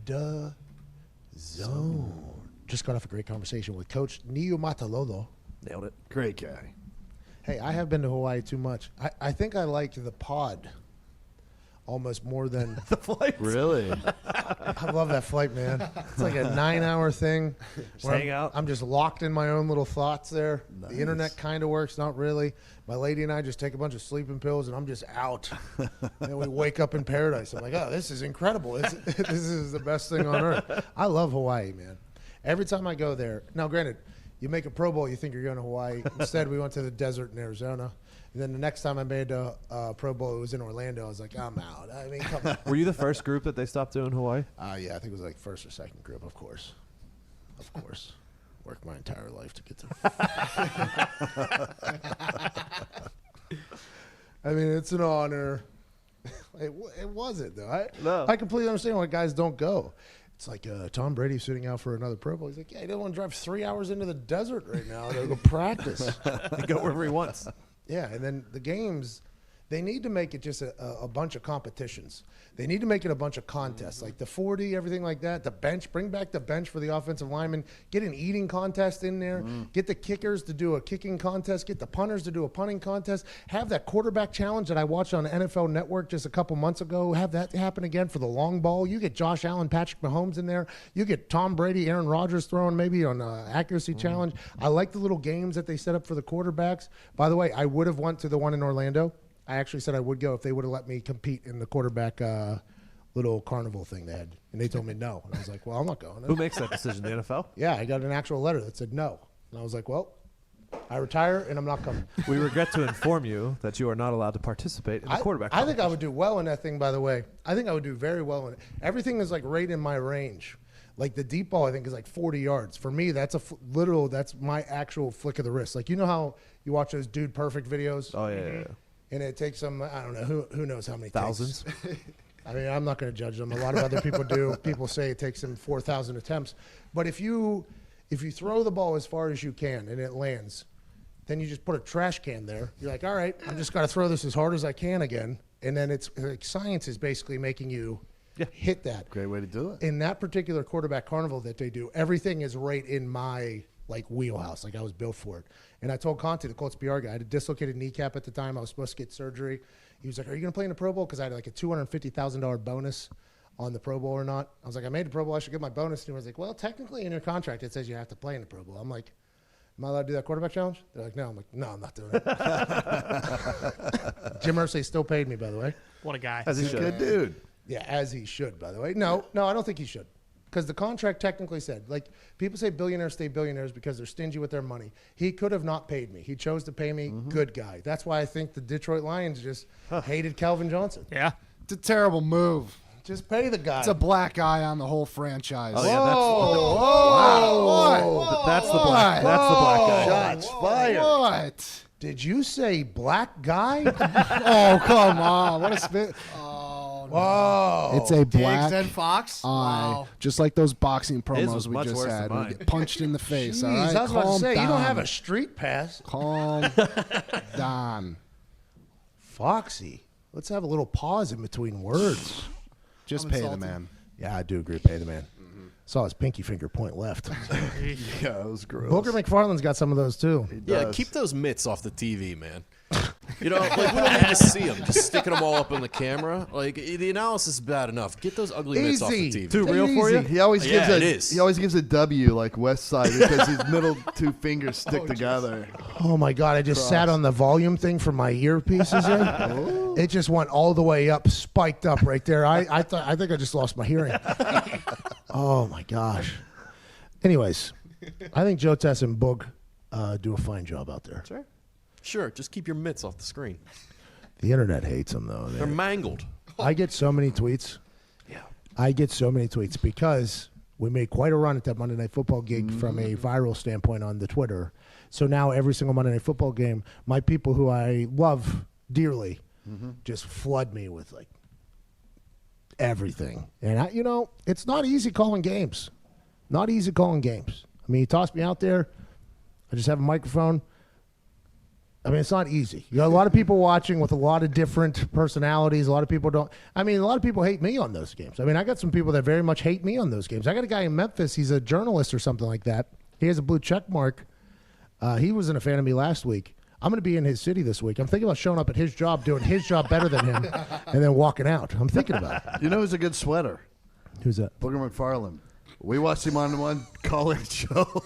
DAZN. Just got off a great conversation with Coach Neo Matalolo. Nailed it. Great guy. Hey, I have been to Hawaii too much. I think I liked the pod almost more than the flight. Really? I love that flight, man. It's like a 9-hour thing. Just hang out. I'm just locked in my own little thoughts there. Nice. The internet kind of works, not really. My lady and I just take a bunch of sleeping pills, and I'm just out. And we wake up in paradise. I'm like, oh, this is incredible. This is the best thing on earth. I love Hawaii, man. Every time I go there. Now, granted, you make a Pro Bowl, you think you're going to Hawaii. Instead, we went to the desert in Arizona. And then the next time I made a Pro Bowl, it was in Orlando. I was like, I'm out. I mean, come on. Were you the first group that they stopped doing Hawaii? Yeah, I think it was like first or second group, of course. Of course. Worked my entire life to get to. I mean, it's an honor. It wasn't, though. I completely understand why guys don't go. It's like Tom Brady sitting out for another Pro Bowl. He's like, yeah, he doesn't want to drive 3 hours into the desert right now to go practice. Go wherever he wants. Yeah, and then the games, They need to make it just a bunch of competitions. They need to make it a bunch of contests, like the 40, everything like that. The bench, bring back the bench for the offensive linemen. Get an eating contest in there. Get the kickers to do a kicking contest. Get the punters to do a punting contest. Have that quarterback challenge that I watched on NFL Network just a couple months ago. Have that happen again for the long ball. You get Josh Allen, Patrick Mahomes in there. You get Tom Brady, Aaron Rodgers throwing maybe on an accuracy challenge. I like the little games that they set up for the quarterbacks. By the way, I would have went to the one in Orlando. I actually said I would go if they would have let me compete in the quarterback little carnival thing they had. And they told me no. And I was like, well, I'm not going. Who makes that decision, the NFL? Yeah, I got an actual letter that said no. And I was like, well, I retire and I'm not coming. We regret to inform you that you are not allowed to participate in the quarterback I think I would do well in that thing, by the way. I think I would do very well in it. Everything is like right in my range. Like the deep ball, I think, is like 40 yards. For me, that's that's my actual flick of the wrist. Like, you know how you watch those Dude Perfect videos? Oh, yeah. And it takes them, I don't know, who knows how many thousands. takes. I mean, I'm not going to judge them. A lot of other people do. People say it takes them 4,000 attempts. But if you throw the ball as far as you can and it lands, then you just put a trash can there. You're like, all right, I'm just got to throw this as hard as I can again. And then it's like science is basically making you hit that. Great way to do it. In that particular quarterback carnival that they do, everything is right in my wheelhouse. Like I was built for it. And I told Conte, the Colts PR guy, I had a dislocated kneecap at the time. I was supposed to get surgery. He was like, are you going to play in the Pro Bowl? Because I had like a $250,000 bonus on the Pro Bowl or not. I was like, I made the Pro Bowl. I should get my bonus. And he was like, well, technically in your contract, it says you have to play in the Pro Bowl. I'm like, am I allowed to do that quarterback challenge? They're like, no. I'm like, no, I'm not doing it. Jim Irsay still paid me, by the way. What a guy. As he should. Good dude. Yeah, as he should, by the way. No, I don't think he should. Because the contract technically said, like, people say billionaires stay billionaires because they're stingy with their money. He could have not paid me. He chose to pay me. Good guy. That's why I think the Detroit Lions just hated Calvin Johnson. Yeah. It's a terrible move. Just pay the guy. It's a black eye on the whole franchise. Oh, yeah, that's the black guy. Shots fired. What? Did you say black guy? Oh, come on. What a spit. Whoa. It's a black Diggs and Fox? eye. Wow. Just like those boxing His promos was we much just worse had. than We mine. get punched in the face. Jeez, All right? I was about to Calm say, you don't have down. a street pass. Calm down. Foxy. Let's have a little pause in between words. Just I'm pay the insulted. man. Yeah, I do agree. Pay the man. Saw his pinky finger point left. Yeah, it was gross. Booker McFarland's got some of those too. Yeah, keep those mitts off the TV, man. You know, like, we don't need to see them. Just sticking them all up in the camera. Like, the analysis is bad enough. Get those ugly mitts off the TV. Too real for you? He always Yeah, gives it is. He always gives a W like West Side because his middle two fingers stick together. Oh my God! I just sat on the volume thing for my earpieces. It just went all the way up, spiked up right there. I think I just lost my hearing. Oh my gosh. Anyways, I think Joe Tess and Boog do a fine job out there. Sure, just keep your mitts off the screen. The internet hates them though. They're mangled. I get so many tweets. Yeah. I get so many tweets because we made quite a run at that Monday Night Football gig from a viral standpoint on the Twitter. So now every single Monday Night Football game, my people who I love dearly just flood me with like everything. And it's not easy calling games. Not easy calling games. I mean, you toss me out there, I just have a microphone. I mean, it's not easy. You got a lot of people watching with a lot of different personalities. A lot of people don't. I mean, a lot of people hate me on those games. I mean, I got some people that very much hate me on those games. I got a guy in Memphis. He's a journalist or something like that. He has a blue check mark. He wasn't a fan of me last week. I'm going to be in his city this week. I'm thinking about showing up at his job, doing his job better than him, and then walking out. I'm thinking about it. You know who's a good sweater? Who's that? Booger McFarland. We watched him on one call-in show.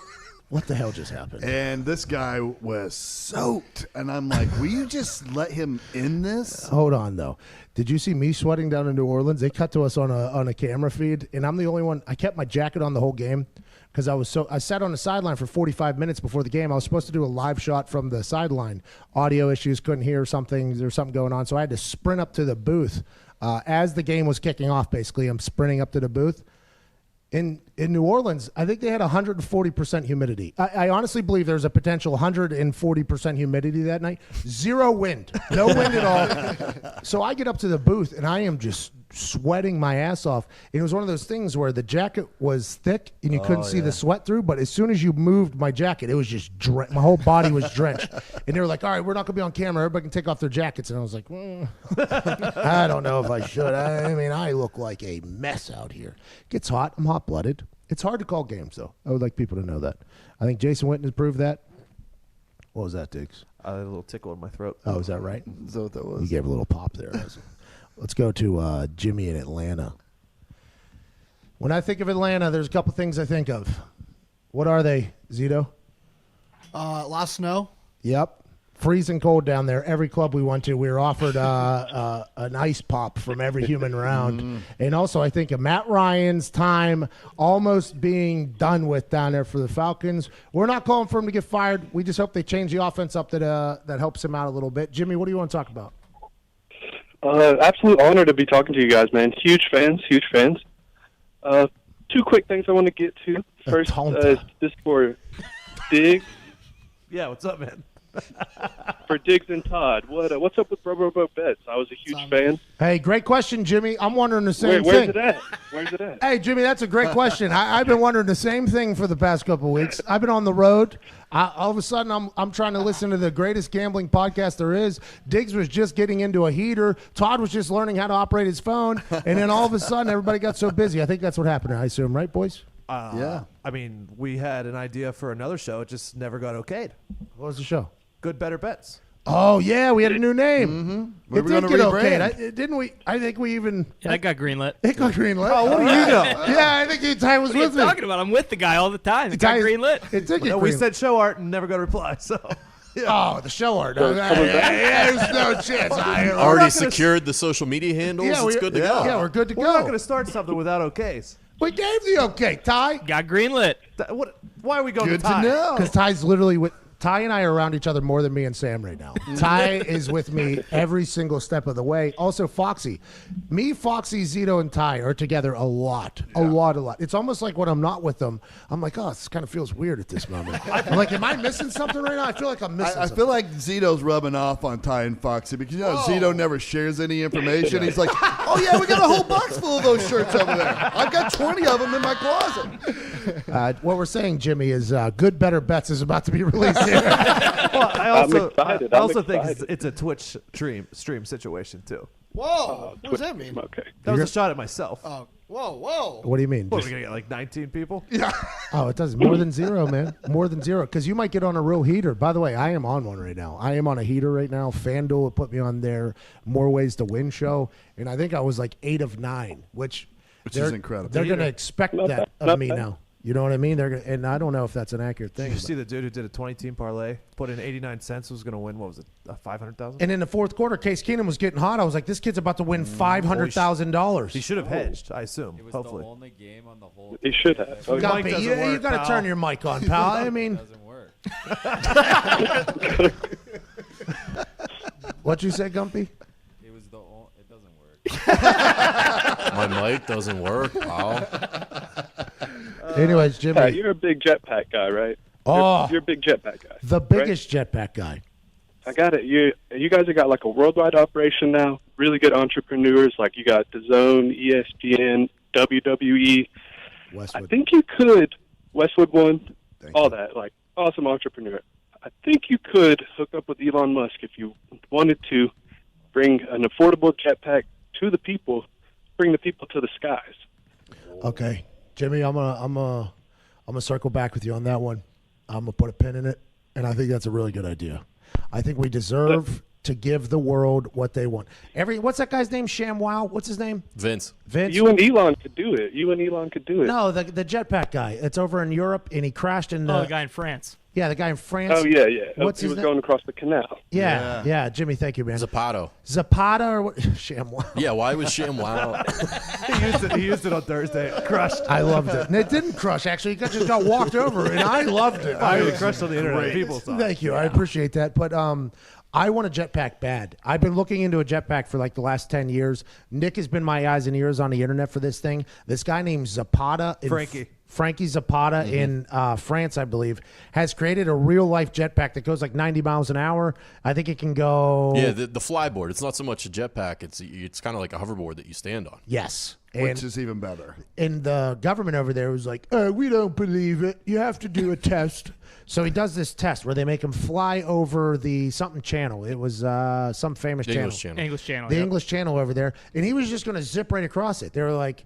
What the hell just happened? And this guy was soaked. And I'm like, will you just let him in this? Hold on, though. Did you see me sweating down in New Orleans? They cut to us on a camera feed, and I'm the only one. I kept my jacket on the whole game because I sat on the sideline for 45 minutes before the game. I was supposed to do a live shot from the sideline. Audio issues, couldn't hear something. There was something going on, so I had to sprint up to the booth. As the game was kicking off, basically, I'm sprinting up to the booth. In New Orleans, I think they had 140% humidity. I honestly believe there's a potential 140% humidity that night. Zero wind. No wind at all. So I get up to the booth, and I am just sweating my ass off. It was one of those things where the jacket was thick and you couldn't see the sweat through, but as soon as you moved my jacket, it was just my whole body was drenched. And they were like, all right, we're not going to be on camera. Everybody can take off their jackets. And I was like, I don't know if I should. I mean, I look like a mess out here. It gets hot. I'm hot-blooded. It's hard to call games, though. I would like people to know that. I think Jason Witten has proved that. What was that, Diggs? I had a little tickle in my throat. Oh, is that right? Is that what that was? You gave a little pop there. Let's go to Jimmy in Atlanta. When I think of Atlanta, there's a couple things I think of. What are they, Zito? A lot of snow. Yep. Freezing cold down there. Every club we went to, we were offered an ice pop from every human round. And also, I think of Matt Ryan's time almost being done with down there for the Falcons. We're not calling for him to get fired. We just hope they change the offense up that helps him out a little bit. Jimmy, what do you want to talk about? Absolute honor to be talking to you guys, man. Huge fans. Two quick things I want to get to. First, this for Diggs. Yeah, what's up, man? For Diggs and Todd, what's up with Robo Bets? I was a huge fan. Hey, great question, Jimmy. I'm wondering the same Where's thing. it at? Where's it at? Hey, Jimmy, that's a great question. I've been wondering the same thing for the past couple of weeks. I've been on the road. All of a sudden, I'm trying to listen to the greatest gambling podcast there is. Diggs was just getting into a heater. Todd was just learning how to operate his phone. And then all of a sudden, everybody got so busy. I think that's what happened, I assume. Right, boys? Yeah. I mean, we had an idea for another show. It just never got okayed. What was the show? Good, Better Bets. Oh, yeah, we had a new name. We It were did gonna get rebrand. okayed, didn't we? I think we even... Yeah, that got greenlit. It got greenlit. Oh, what do you know? Yeah, I think Ty was What are you with me. talking about? I'm with the guy all the time. It got Ty- greenlit. It did get We greenlit. said show art and never got a reply, so... Oh, the show art. There's no chance. Already secured the social media handles. Yeah, It's good to go. Yeah, we're good to We're not go. going to start something without okays. We gave the okay, Ty. Got greenlit. Why are we going Good to Ty? to know. Because Ty's literally with... Ty and I are around each other more than me and Sam right now. Ty is with me every single step of the way. Also, Foxy. Me, Foxy, Zito, and Ty are together a lot. A lot. It's almost like when I'm not with them, I'm like, oh, this kind of feels weird at this moment. I'm like, am I missing something right now? I feel like I'm missing I something. feel like Zito's rubbing off on Ty and Foxy because, you know, Zito never shares any information. He's like, oh, yeah, we got a whole box full of those shirts over there. I've got 20 of them in my closet. What we're saying, Jimmy, is Good Better Bets is about to be released here. Well, I excited. I also I'm think excited. it's a Twitch stream situation, too. Whoa. What does that mean? Okay. That was a shot at myself. Whoa. What do you mean? What, are Just- we going to get like 19 people? Yeah. Oh, it does more than zero, man. More than zero. Because you might get on a real heater. By the way, I am on one right now. I am on a heater right now. FanDuel put me on their More Ways to Win show. And I think I was like 8 of 9, which is incredible. They're going to expect that of me now. You know what I mean? They're gonna, and I don't know if that's an accurate thing. Did you but- see the dude who did a 20-team parlay, put in 89 cents, was going to win, what was it, 500,000? And in the fourth quarter, Case Keenum was getting hot. I was like, this kid's about to win $500,000. He should have hedged, I assume, It was hopefully. the only game on the whole. He should have. Your mic Gumpy, doesn't you work, got to pal. turn your mic on, pal. I mean, Doesn't work. what'd you say, Gumpy? It was the. It doesn't work. My mic doesn't work, pal. Anyways, Jimmy. Pat, you're a big jetpack guy, right? Oh. You're a big jetpack guy. The biggest jetpack guy. I got it. You guys have got like a worldwide operation now. Really good entrepreneurs. Like you got DAZN, ESPN, WWE. Westwood. I think you could Westwood one, all that. Like awesome entrepreneur. I think you could hook up with Elon Musk if you wanted to bring an affordable jetpack to the people, bring the people to the skies. Okay, Jimmy, I'm gonna circle back with you on that one. I'm gonna put a pin in it, and I think that's a really good idea. I think we deserve to give the world what they want. What's that guy's name? ShamWow? What's his name? Vince. You and Elon could do it. No, the jetpack guy. It's over in Europe, and he crashed in the guy in France. Yeah, the guy in France. Oh, yeah. What's he his was name? going across the canal. Yeah. Jimmy, thank you, man. Zapato. Zapata or what? ShamWow. Yeah, why was ShamWow? He used it on Thursday. Crushed. I loved it. And it didn't crush, actually. It just got walked over, and I loved it. It crushed on the internet. Great. People saw it. Thank you. I appreciate that. But I want a jetpack bad. I've been looking into a jetpack for like the last 10 years. Nick has been my eyes and ears on the internet for this thing. This guy named Zapata. Frankie Zapata in France, I believe, has created a real-life jetpack that goes like 90 miles an hour. I think it can go... Yeah, the flyboard. It's not so much a jetpack. It's kind of like a hoverboard that you stand on. Yes. Which is even better. And the government over there was like, we don't believe it. You have to do a test. So he does this test where they make him fly over the something channel. It was some famous channel. English channel. The yep. English channel over there. And he was just going to zip right across it. They were like,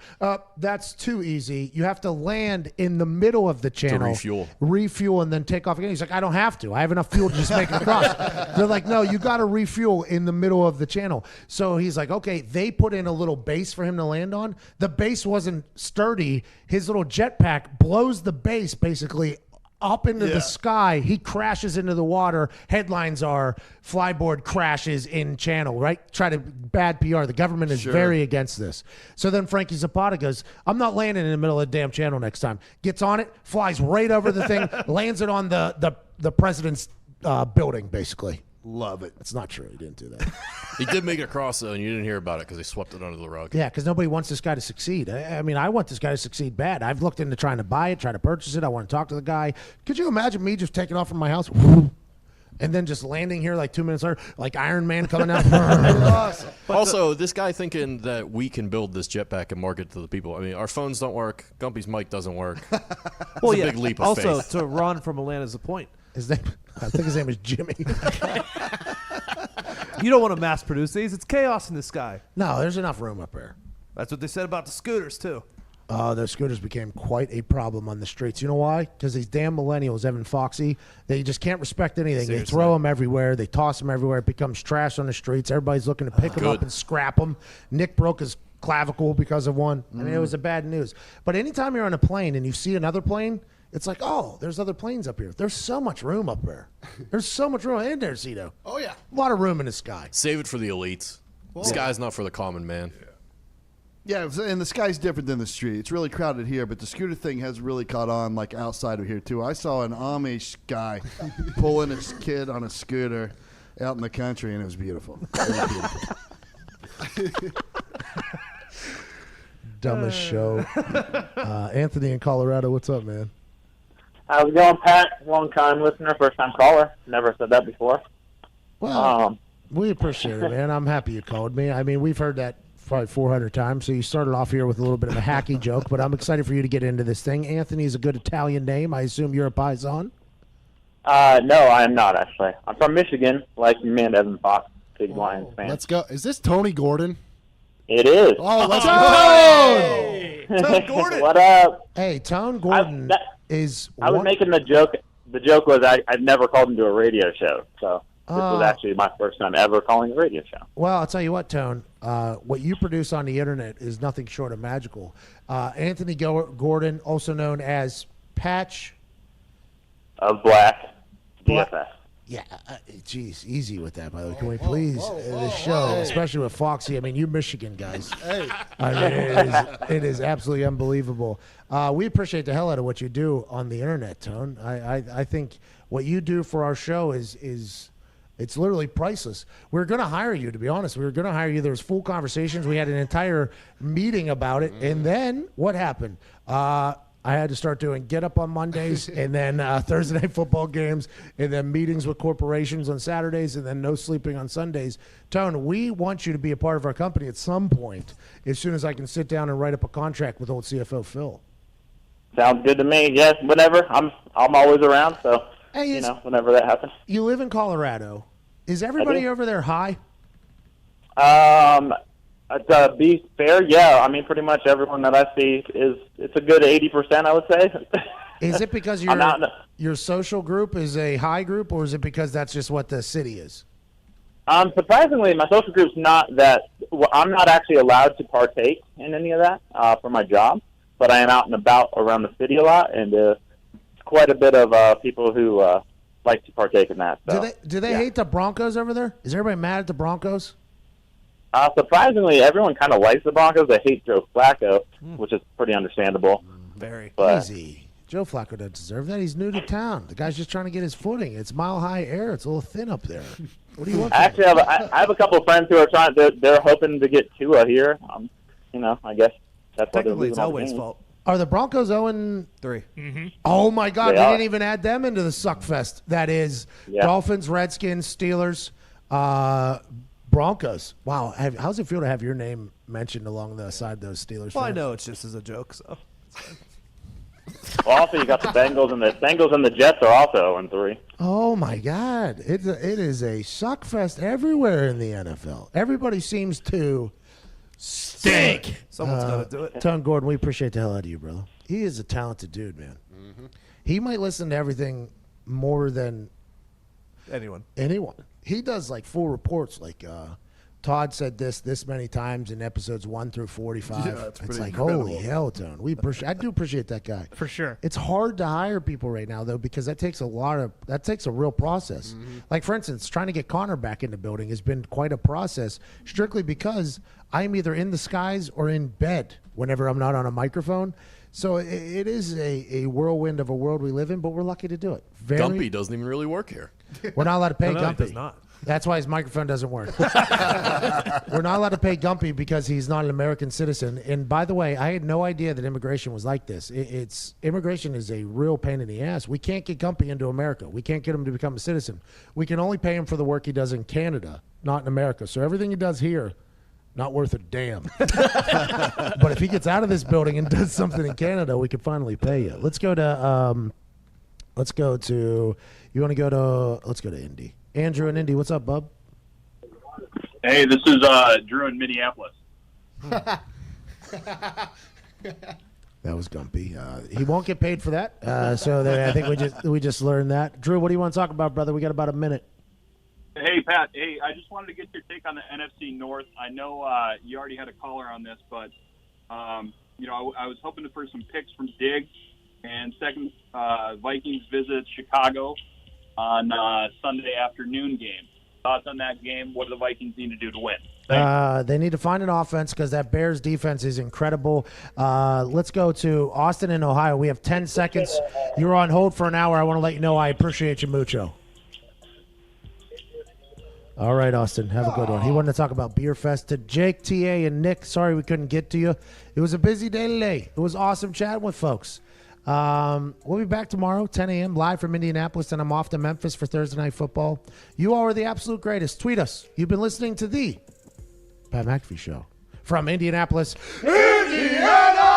that's too easy. You have to land in the middle of the channel. Refuel and then take off again. He's like, I don't have to. I have enough fuel to just make it across. They're like, no, you got to refuel in the middle of the channel. So he's like, okay, they put in a little base for him to land on. The base wasn't sturdy. His little jetpack blows the base basically up into the sky. He crashes into the water. Headlines are flyboard crashes in channel, right? Bad PR. The government is very against this. So then Frankie Zapata goes, I'm not landing in the middle of the damn channel next time. Gets on it, flies right over the thing, lands it on the president's building, basically. Love it. It's not true. He didn't do that. He did make it across, though, and you didn't hear about it because they swept it under the rug. Yeah, because nobody wants this guy to succeed. I mean, I want this guy to succeed bad. I've looked into trying to buy it, try to purchase it. I want to talk to the guy. Could you imagine me just taking off from my house and then just landing here like 2 minutes later, like Iron Man coming out? Awesome. Also, this guy thinking that we can build this jetpack and market to the people. I mean, our phones don't work. Gumpy's mic doesn't work. It's a big leap of also, faith. to Ron from Atlanta's the point. I think his name is Jimmy. You don't want to mass produce these. It's chaos in the sky. No, there's enough room up there. That's what they said about the scooters, too. The scooters became quite a problem on the streets. You know why? Because these damn millennials, Evan Foxy, they just can't respect anything. Seriously. They throw them everywhere. They toss them everywhere. It becomes trash on the streets. Everybody's looking to pick them up and scrap them. Nick broke his clavicle because of one. I mean, it was a bad news. But anytime you're on a plane and you see another plane, it's like, oh, there's other planes up here. There's so much room up there. There's so much room. In there, Cito. Oh, yeah. A lot of room in the sky. Save it for the elites. The sky's not for the common man. Yeah, and the sky's different than the street. It's really crowded here, but the scooter thing has really caught on, like, outside of here, too. I saw an Amish guy pulling his kid on a scooter out in the country, and it was beautiful. It was beautiful. Dumbest show. Anthony in Colorado, what's up, man? How's it going, Pat? Long-time listener, first-time caller. Never said that before. Well, we appreciate it, man. I'm happy you called me. I mean, we've heard that probably 400 times, so you started off here with a little bit of a hacky joke, but I'm excited for you to get into this thing. Anthony's a good Italian name. I assume you're a Paisan? No, I am not, actually. I'm from Michigan, like your man Evan Fox, big Lions fan. Let's go. Is this Tony Gordon? It is. Oh, let's go. Tone Gordon. What up? Hey, Tone Gordon is... I was making the joke. The joke was I'd never called into a radio show, so this was actually my first time ever calling a radio show. Well, I'll tell you what, Tone. What you produce on the internet is nothing short of magical. Anthony Gordon, also known as Patch of Black, DFS. Yeah, geez, easy with that, by the way. Can we please, the show, especially with Foxy, I mean, you Michigan guys. Hey. I mean, it is absolutely unbelievable. We appreciate the hell out of what you do on the internet, Tone. I think what you do for our show is it's literally priceless. We were going to hire you, to be honest. We were going to hire you. There was full conversations. We had an entire meeting about it. And then what happened? I had to start doing Get Up on Mondays and then Thursday night football games and then meetings with corporations on Saturdays and then no sleeping on Sundays. Tone, we want you to be a part of our company at some point as soon as I can sit down and write up a contract with old CFO Phil. Sounds good to me. Yes, whenever. I'm always around, so, whenever that happens. You live in Colorado. Is everybody over there high? To be fair, yeah. I mean, pretty much everyone that I see it's a good 80%, I would say. Is it because your social group is a high group, or is it because that's just what the city is? Surprisingly, my social group's not that. Well, I'm not actually allowed to partake in any of that for my job, but I am out and about around the city a lot, and quite a bit of people who like to partake in that. So, do they hate the Broncos over there? Is everybody mad at the Broncos? Surprisingly, everyone kind of likes the Broncos. They hate Joe Flacco, which is pretty understandable. Very But- easy. Joe Flacco doesn't deserve that. He's new to town. The guy's just trying to get his footing. It's mile-high air. It's a little thin up there. What do you want? Actually, I have a couple of friends who are trying. They're hoping to get Tua here. I guess that's what they're Technically, losing it's all the Elway's games. fault. Are the Broncos 0-3? Mm-hmm. Oh, my God. They They are. didn't even add them into the suck fest. That is Yeah. Dolphins, Redskins, Steelers, Broncos. Wow. How's it feel to have your name mentioned along the side of those Steelers Well, I fans? know it's just as a joke, so. Well, also, you got the Bengals, and the Jets are also 0-3. Oh, my God. It is a suck fest everywhere in the NFL. Everybody seems to stink. Someone's got to do it. Tone Gordon, we appreciate the hell out of you, brother. He is a talented dude, man. He might listen to everything more than Anyone. He does like full reports. Like Todd said this many times in episodes 1 through 45. Yeah, it's pretty like incredible. holy hell, Tone. I do appreciate that guy For sure. It's hard to hire people right now though because that takes a real process. Like for instance, trying to get Connor back in the building has been quite a process. Strictly because I'm either in the skies or in bed whenever I'm not on a microphone. So it is a whirlwind of a world we live in, but we're lucky to do it. Gumpy doesn't even really work here. We're not allowed to pay No, he Gumpy. does not. That's why his microphone doesn't work. We're not allowed to pay Gumpy because he's not an American citizen. And by the way, I had no idea that immigration was like this. Immigration is a real pain in the ass. We can't get Gumpy into America. We can't get him to become a citizen. We can only pay him for the work he does in Canada, not in America. So everything he does here, not worth a damn. But if he gets out of this building and does something in Canada, we can finally pay you. Let's go to Indy. Andrew and Indy, what's up, bub? Hey, this is Drew in Minneapolis. That was Gumpy. He won't get paid for that. I think we just learned that. Drew, what do you want to talk about, brother? We got about a minute. Hey, Pat. Hey, I just wanted to get your take on the NFC North. I know you already had a caller on this, but I was hoping for some picks from Diggs. And second, Vikings visit Chicago on Sunday afternoon game. Thoughts on that game? What do the Vikings need to do to win? They need to find an offense because that Bears defense is incredible. Let's go to Austin in Ohio. We have 10 seconds. You're on hold for an hour. I want to let you know I appreciate you mucho. All right, Austin, have a good one. He wanted to talk about Beer Fest. To Jake, TA, and Nick, sorry we couldn't get to you. It was a busy day today. It was awesome chatting with folks. We'll be back tomorrow, 10 a.m., live from Indianapolis, and I'm off to Memphis for Thursday Night Football. You all are the absolute greatest. Tweet us. You've been listening to the Pat McAfee Show from Indianapolis, Indiana!